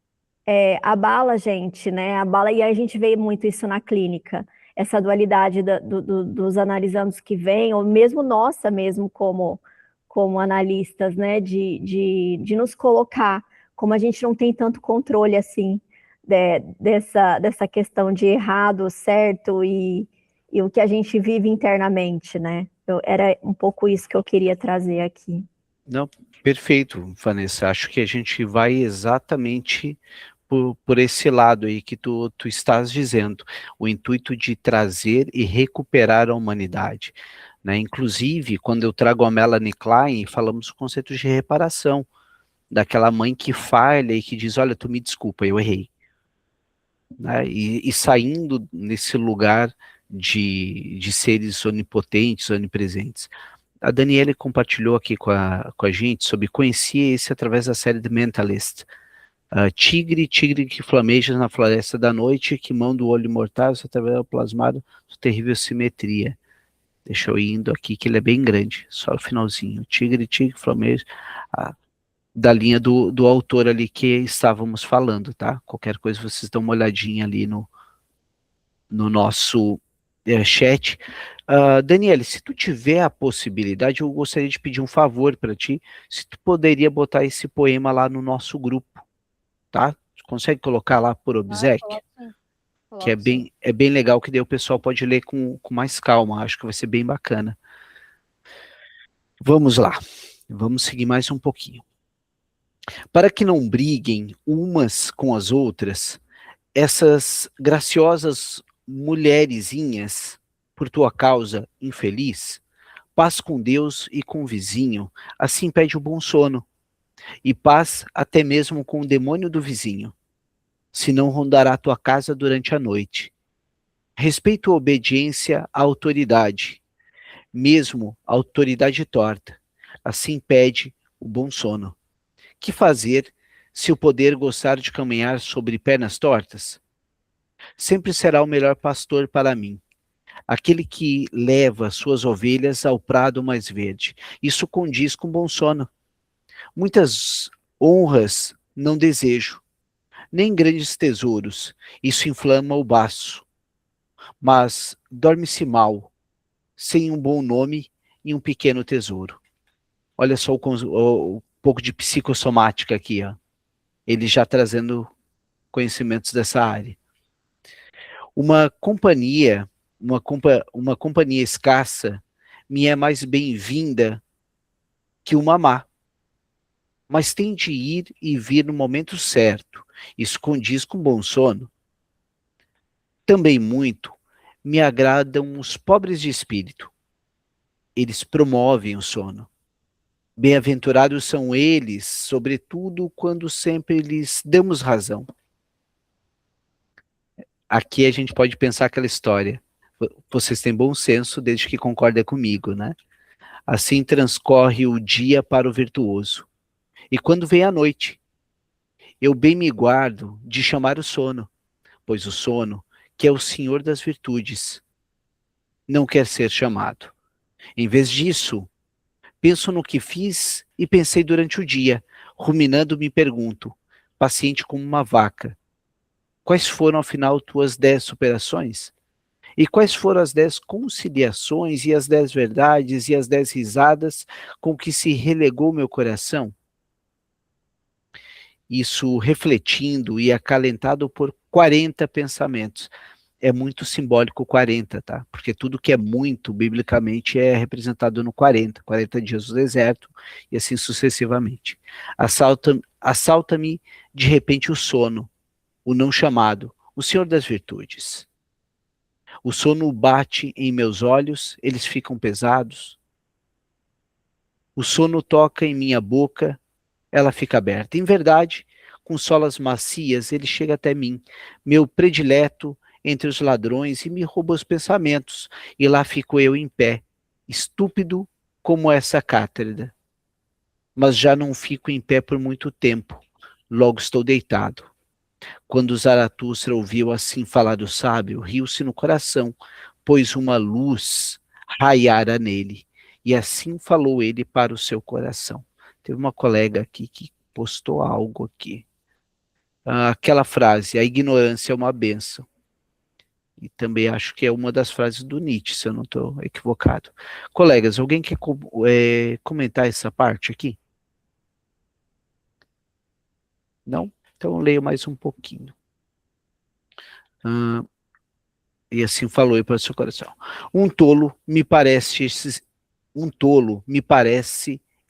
abala a gente, né, e a gente vê muito isso na clínica, essa dualidade dos analisandos que vêm, ou mesmo nossa mesmo como analistas, né, de nos colocar, como a gente não tem tanto controle assim, dessa questão de errado, certo, e o que a gente vive internamente, né, era um pouco isso que eu queria trazer aqui. Não, perfeito, Vanessa, acho que a gente vai exatamente por esse lado aí que tu estás dizendo, o intuito de trazer e recuperar a humanidade, né? Inclusive, quando eu trago a Melanie Klein, falamos do conceito de reparação, daquela mãe que falha e que diz, olha, tu me desculpa, eu errei, né? E saindo nesse lugar de seres onipotentes, onipresentes. A Daniele compartilhou aqui com a gente sobre, conhecia esse através da série The Mentalist, tigre que flameja na floresta da noite, que mão do olho imortal, você tá vendo plasmado, terrível simetria. Deixa eu ir indo aqui, que ele é bem grande, só o finalzinho. Tigre flameja, da linha do autor ali que estávamos falando, tá? Qualquer coisa vocês dão uma olhadinha ali no nosso chat. Daniele, se tu tiver a possibilidade, eu gostaria de pedir um favor para ti, se tu poderia botar esse poema lá no nosso grupo, tá? Consegue colocar lá por obséquio? que Coloco sim. é bem legal, que daí o pessoal pode ler com mais calma, acho que vai ser bem bacana. Vamos lá, vamos seguir mais um pouquinho. Para que não briguem umas com as outras, essas graciosas mulherzinhas, por tua causa infeliz, paz com Deus e com o vizinho, assim pede o bom sono, e paz até mesmo com o demônio do vizinho, senão rondará tua casa durante a noite. Respeito a obediência à autoridade, mesmo a autoridade torta, assim pede o bom sono. Que fazer se o poder gostar de caminhar sobre pernas tortas? Sempre será o melhor pastor para mim, aquele que leva suas ovelhas ao prado mais verde. Isso condiz com bom sono. Muitas honras não desejo, nem grandes tesouros. Isso inflama o baço. Mas dorme-se mal, sem um bom nome e um pequeno tesouro. Olha só o pouco de psicossomática aqui, ó. Ele já trazendo conhecimentos dessa área. Uma companhia, uma companhia escassa me é mais bem-vinda que uma má, mas tem de ir e vir no momento certo. Isso condiz com bom sono. Também muito me agradam os pobres de espírito. Eles promovem o sono. Bem-aventurados são eles, sobretudo quando sempre lhes damos razão. Aqui a gente pode pensar aquela história. Vocês têm bom senso desde que concordem comigo, né? Assim transcorre o dia para o virtuoso. E quando vem a noite, eu bem me guardo de chamar o sono, pois o sono, que é o senhor das virtudes, não quer ser chamado. Em vez disso, penso no que fiz e pensei durante o dia, ruminando me pergunto, paciente como uma vaca, quais foram afinal tuas 10 superações? E quais foram as 10 conciliações e as 10 verdades e as 10 risadas com que se relegou meu coração? Isso refletindo e acalentado por 40 pensamentos. É muito simbólico 40, tá? Porque tudo que é muito, biblicamente, é representado no 40. 40 dias no deserto e assim sucessivamente. Assalta-me de repente o sono, o não chamado, o Senhor das virtudes. O sono bate em meus olhos, eles ficam pesados. O sono toca em minha boca, ela fica aberta. Em verdade, com solas macias, ele chega até mim, meu predileto entre os ladrões, e me rouba os pensamentos. E lá fico eu em pé, estúpido como essa cátedra. Mas já não fico em pé por muito tempo, logo estou deitado. Quando Zaratustra ouviu assim falar do sábio, riu-se no coração, pois uma luz raiara nele. E assim falou ele para o seu coração. Teve uma colega aqui que postou algo aqui. Aquela frase, a ignorância é uma bênção. E também acho que é uma das frases do Nietzsche, se eu não estou equivocado. Colegas, alguém quer comentar essa parte aqui? Não? Então eu leio mais um pouquinho. E assim falou aí para o seu coração. Um tolo me parece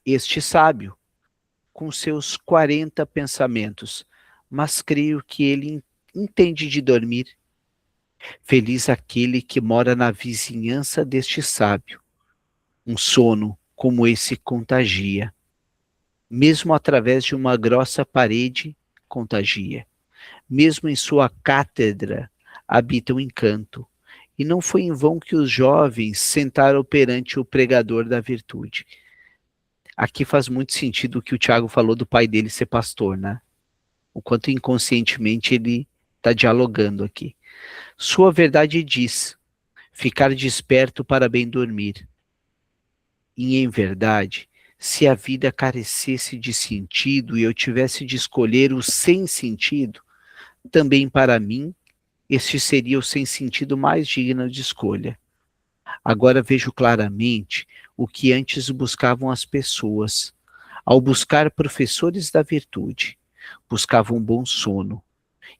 este sábio, com seus 40 pensamentos, mas creio que ele entende de dormir. Feliz aquele que mora na vizinhança deste sábio. Um sono como esse contagia. Mesmo através de uma grossa parede, contagia. Mesmo em sua cátedra, habita um encanto. E não foi em vão que os jovens sentaram perante o pregador da virtude. Aqui faz muito sentido o que o Tiago falou do pai dele ser pastor, né? O quanto inconscientemente ele está dialogando aqui. Sua verdade diz, ficar desperto para bem dormir. E em verdade, se a vida carecesse de sentido e eu tivesse de escolher o sem sentido, também para mim, este seria o sem sentido mais digno de escolha. Agora vejo claramente o que antes buscavam as pessoas. Ao buscar professores da virtude, buscavam um bom sono.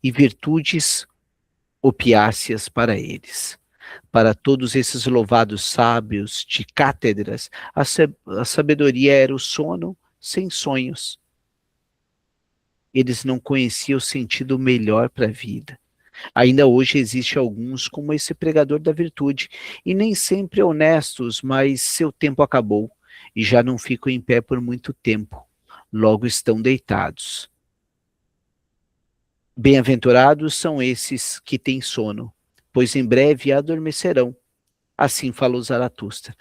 E virtudes opiáceas para eles. Para todos esses louvados sábios de cátedras, a sabedoria era o sono sem sonhos. Eles não conheciam o sentido melhor para a vida. Ainda hoje existe alguns como esse pregador da virtude, e nem sempre honestos, mas seu tempo acabou, e já não ficam em pé por muito tempo. Logo estão deitados. Bem-aventurados são esses que têm sono, pois em breve adormecerão. Assim falou Zaratustra.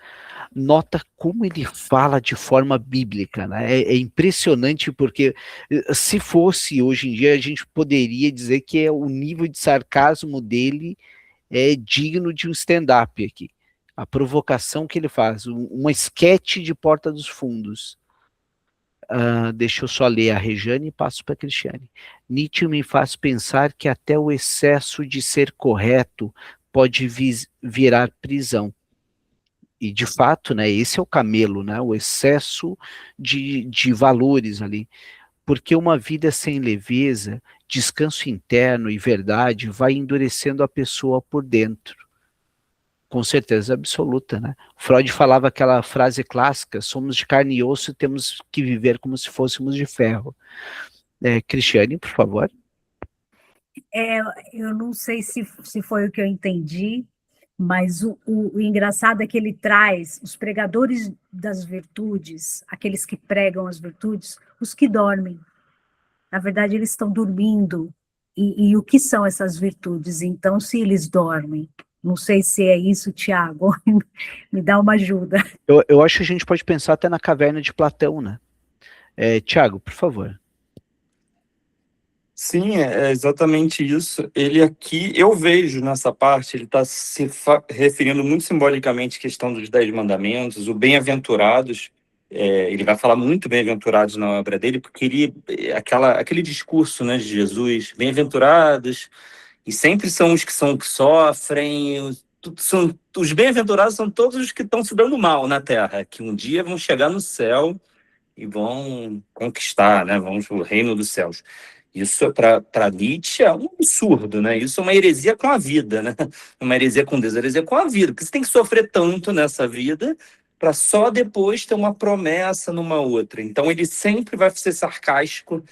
Nota como ele fala de forma bíblica, né? É impressionante, porque se fosse hoje em dia, a gente poderia dizer que o nível de sarcasmo dele é digno de um stand-up aqui. A provocação que ele faz, uma esquete de Porta dos Fundos. Deixa eu só ler a Rejane e passo para a Cristiane. Nietzsche me faz pensar que até o excesso de ser correto pode virar prisão. E, de fato, né, esse é o camelo, né, o excesso de valores ali. Porque uma vida sem leveza, descanso interno e verdade vai endurecendo a pessoa por dentro. Com certeza absoluta, né? Freud falava aquela frase clássica, somos de carne e osso e temos que viver como se fôssemos de ferro. Cristiane, por favor. Eu não sei se foi o que eu entendi, mas o engraçado é que ele traz os pregadores das virtudes, aqueles que pregam as virtudes, os que dormem. Na verdade, eles estão dormindo. E o que são essas virtudes? Então, se eles dormem, não sei se é isso, Tiago, me dá uma ajuda. Eu acho que a gente pode pensar até na caverna de Platão, né? Tiago, por favor. Sim, é exatamente isso. Ele aqui, eu vejo nessa parte, ele está se referindo muito simbolicamente à questão dos 10 mandamentos, o bem-aventurados. Ele vai falar muito bem-aventurados na obra dele, porque aquele discurso, né, de Jesus, bem-aventurados, e sempre são os que sofrem, os bem-aventurados são todos os que estão se dando mal na terra, que um dia vão chegar no céu e vão conquistar, né, vão o reino dos céus. Isso, para Nietzsche, é um absurdo, né? Isso é uma heresia com a vida, né? Uma heresia com Deus, heresia com a vida. Porque você tem que sofrer tanto nessa vida para só depois ter uma promessa numa outra. Então, ele sempre vai ser sarcástico,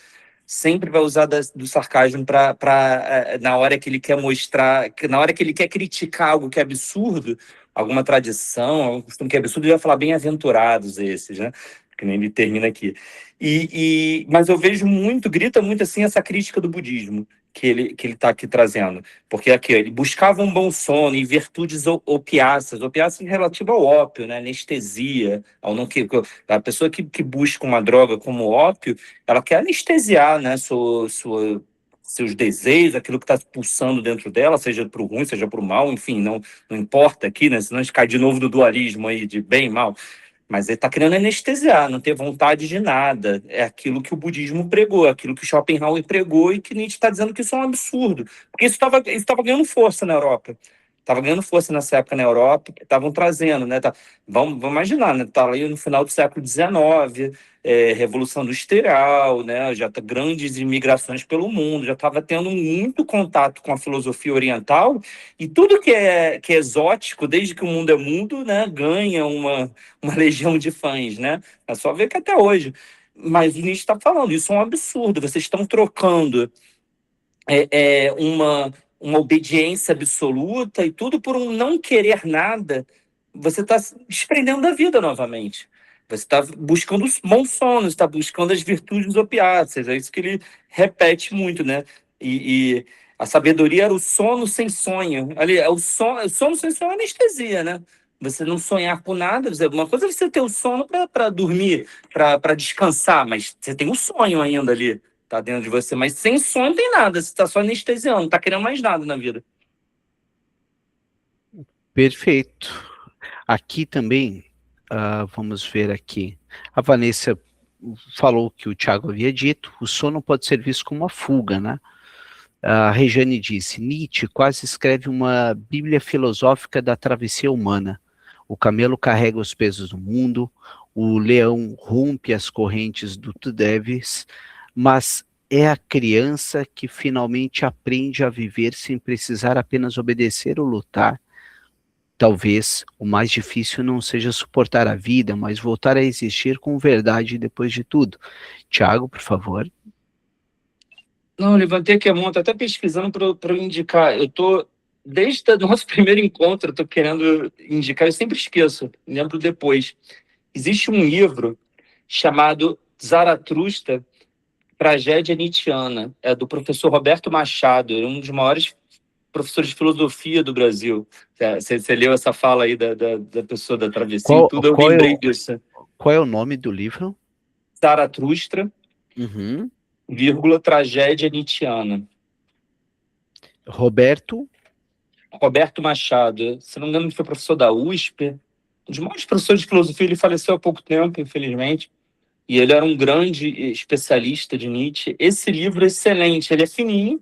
sempre vai usar do sarcasmo na hora que ele quer mostrar, na hora que ele quer criticar algo que é absurdo, alguma tradição, algum costume que é absurdo, ele vai falar bem-aventurados esses, né? Que nem ele termina aqui. Mas eu vejo grita muito assim essa crítica do budismo que ele está aqui trazendo. Porque aqui ele buscava um bom sono e virtudes opiáceas relativo ao ópio, né? Anestesia. A pessoa que busca uma droga como ópio, ela quer anestesiar, né? Seus desejos, aquilo que está pulsando dentro dela, seja para o ruim, seja para o mal, enfim, não importa aqui, né? Senão a gente cai de novo no dualismo aí de bem e mal. Mas ele está querendo anestesiar, não ter vontade de nada. É aquilo que o budismo pregou, aquilo que Schopenhauer pregou e que Nietzsche está dizendo que isso é um absurdo. Porque isso estava ganhando força na Europa. Estava ganhando força nessa época na Europa, que estavam trazendo, né? Vamos imaginar, né? Está ali no final do século XIX, Revolução Industrial, né? Já tá grandes imigrações pelo mundo, já estava tendo muito contato com a filosofia oriental, e tudo que é exótico, desde que o mundo é mundo, né? Ganha uma legião de fãs, né? É só ver que até hoje. Mas o Nietzsche está falando, isso é um absurdo, vocês estão trocando uma obediência absoluta e tudo por um não querer nada, você está se desprendendo da vida novamente. Você está buscando os bons sonos, está buscando as virtudes opiáceas. É isso que ele repete muito, né? E a sabedoria era o sono sem sonho. Ali, o sono sem sonho é anestesia, né? Você não sonhar com nada. Uma coisa é você ter o sono para dormir, para descansar, mas você tem um sonho ainda ali. Tá dentro de você, mas sem sonho não tem nada, você tá só anestesiando, não tá querendo mais nada na vida. Perfeito. Aqui também, vamos ver aqui, a Vanessa falou que o Tiago havia dito, o sono pode ser visto como uma fuga, né? A Rejane disse, Nietzsche quase escreve uma bíblia filosófica da travessia humana. O camelo carrega os pesos do mundo, o leão rompe as correntes do tu deves, mas é a criança que finalmente aprende a viver sem precisar apenas obedecer ou lutar. Talvez o mais difícil não seja suportar a vida, mas voltar a existir com verdade depois de tudo. Tiago, por favor. Não, eu levantei aqui a mão, tô até pesquisando para eu indicar. Eu tô, desde o nosso primeiro encontro, eu tô querendo indicar, eu sempre esqueço, lembro depois. Existe um livro chamado Zaratustra, Tragédia Nietzschiana, é do professor Roberto Machado, é um dos maiores professores de filosofia do Brasil. Você leu essa fala aí da pessoa da travessia e tudo, eu lembrei disso. Qual é o nome do livro? Zaratustra, Uhum. vírgula, Tragédia Nietzschiana. Roberto Machado, se não me engano, ele foi professor da USP, um dos maiores professores de filosofia. Ele faleceu há pouco tempo, infelizmente, e ele era um grande especialista de Nietzsche. Esse livro é excelente, ele é fininho,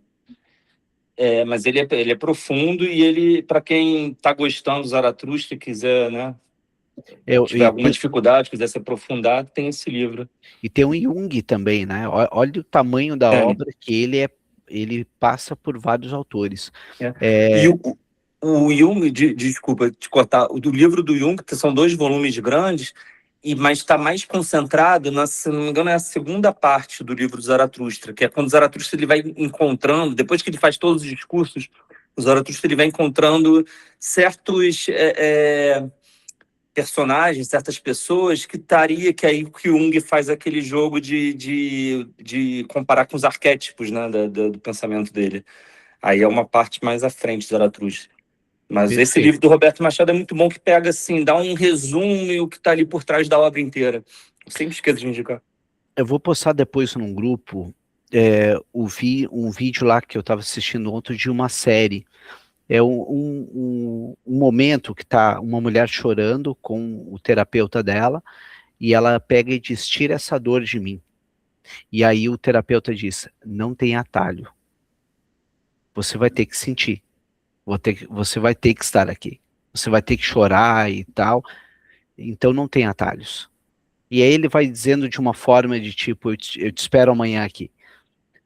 mas ele é profundo, e ele, para quem está gostando do Zaratustra e quiser, né, tiver alguma dificuldade, quiser se aprofundar, tem esse livro. E tem um Jung também, né? Olha o tamanho da obra, que ele passa por vários autores. E o Jung, desculpa te cortar, o do livro do Jung, que são 2 volumes grandes, mas está mais concentrado, se não me engano, é a segunda parte do livro do Zaratustra, que é quando o Zaratustra ele vai encontrando, depois que ele faz todos os discursos, o Zaratustra ele vai encontrando certos personagens, certas pessoas que aí o Jung faz aquele jogo de comparar com os arquétipos, né, do pensamento dele. Aí é uma parte mais à frente do Zaratustra. Mas Perfeito. Esse livro do Roberto Machado é muito bom, que pega assim, dá um resumo e o que está ali por trás da obra inteira. Eu sempre esqueço de indicar. Eu vou postar depois num grupo um vídeo lá que eu estava assistindo ontem de uma série. É um momento que está uma mulher chorando com o terapeuta dela, e ela pega e diz: tira essa dor de mim. E aí o terapeuta diz: não tem atalho. Você vai ter que sentir. Você vai ter que estar aqui. Você vai ter que chorar e tal. Então não tem atalhos. E aí ele vai dizendo de uma forma de tipo, eu te espero amanhã aqui.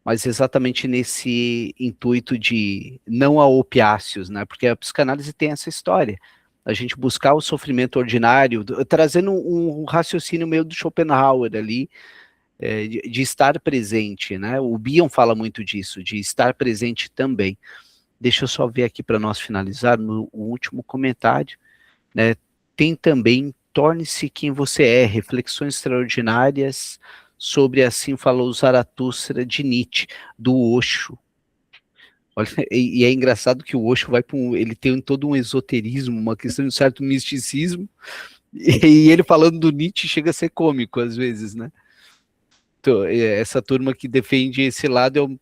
Mas exatamente nesse intuito de não a opiáceos, né? Porque a psicanálise tem essa história. A gente buscar o sofrimento ordinário, trazendo um raciocínio meio do Schopenhauer ali, de estar presente, né? O Bion fala muito disso, de estar presente também. Deixa eu só ver aqui para nós finalizar no último comentário, né? Tem também Torne-se Quem Você É, reflexões extraordinárias sobre Assim Falou Zaratustra, de Nietzsche, do Osho. Olha, e é engraçado que o Osho ele tem todo um esoterismo, uma questão de um certo misticismo, e ele falando do Nietzsche chega a ser cômico às vezes, né? Então, essa turma que defende esse lado,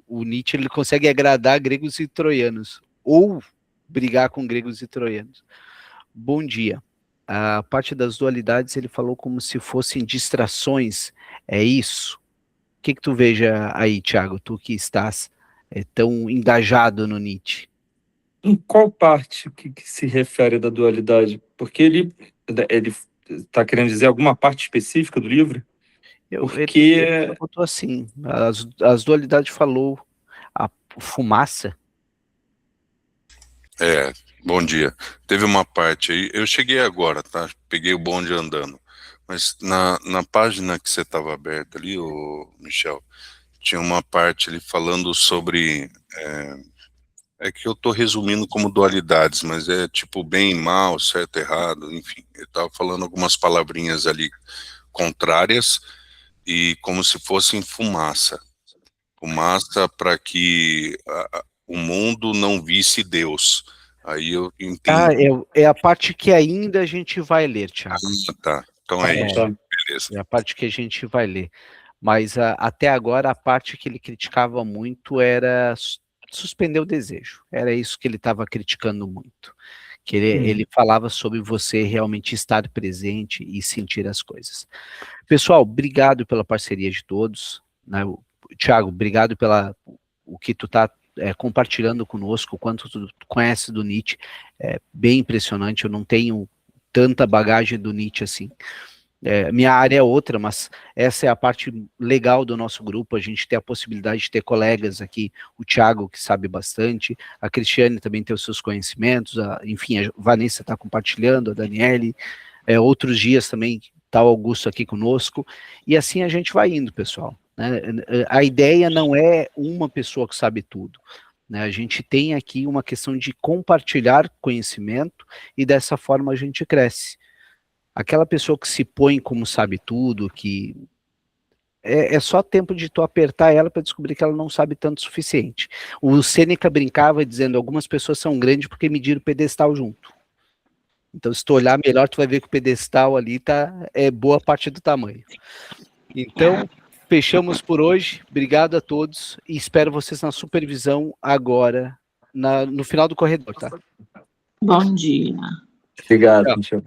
o Nietzsche, ele consegue agradar gregos e troianos, ou brigar com gregos e troianos. Bom dia. A parte das dualidades ele falou como se fossem distrações, é isso? O que tu veja aí, Thiago, tu que estás tão engajado no Nietzsche? Em qual parte que se refere da dualidade? Porque ele está querendo dizer alguma parte específica do livro? Porque ele botou assim, as dualidades falou a fumaça. Bom dia. Teve uma parte aí, eu cheguei agora, tá? Peguei o bonde andando, mas na página que você estava aberta ali, o Michel, tinha uma parte ali falando sobre, é que eu estou resumindo como dualidades, mas é tipo bem e mal, certo, errado, enfim, eu estava falando algumas palavrinhas ali contrárias e como se fossem fumaça para que o mundo não visse Deus. Aí eu entendi. É a parte que ainda a gente vai ler, Thiago. Tá, então é isso, beleza. É a parte que a gente vai ler. Mas até agora a parte que ele criticava muito era suspender o desejo. Era isso que ele estava criticando muito. Que ele falava sobre você realmente estar presente e sentir as coisas. Pessoal, obrigado pela parceria de todos, né? Thiago, obrigado o que tu está compartilhando conosco, o quanto tu conhece do Nietzsche. É bem impressionante, eu não tenho tanta bagagem do Nietzsche assim. Minha área é outra, mas essa é a parte legal do nosso grupo, a gente tem a possibilidade de ter colegas aqui, o Thiago, que sabe bastante, a Cristiane também tem os seus conhecimentos, enfim, a Vanessa está compartilhando, a Daniele, outros dias também está o Augusto aqui conosco, e assim a gente vai indo, pessoal. Né? A ideia não é uma pessoa que sabe tudo, né? A gente tem aqui uma questão de compartilhar conhecimento, e dessa forma a gente cresce. Aquela pessoa que se põe como sabe tudo, que é só tempo de tu apertar ela para descobrir que ela não sabe tanto o suficiente. O Sêneca brincava dizendo, algumas pessoas são grandes porque mediram o pedestal junto. Então, se tu olhar melhor, tu vai ver que o pedestal ali é boa parte do tamanho. Então, fechamos por hoje. Obrigado a todos e espero vocês na supervisão agora, no final do corredor, tá? Bom dia. Obrigado, Tchau. Michel.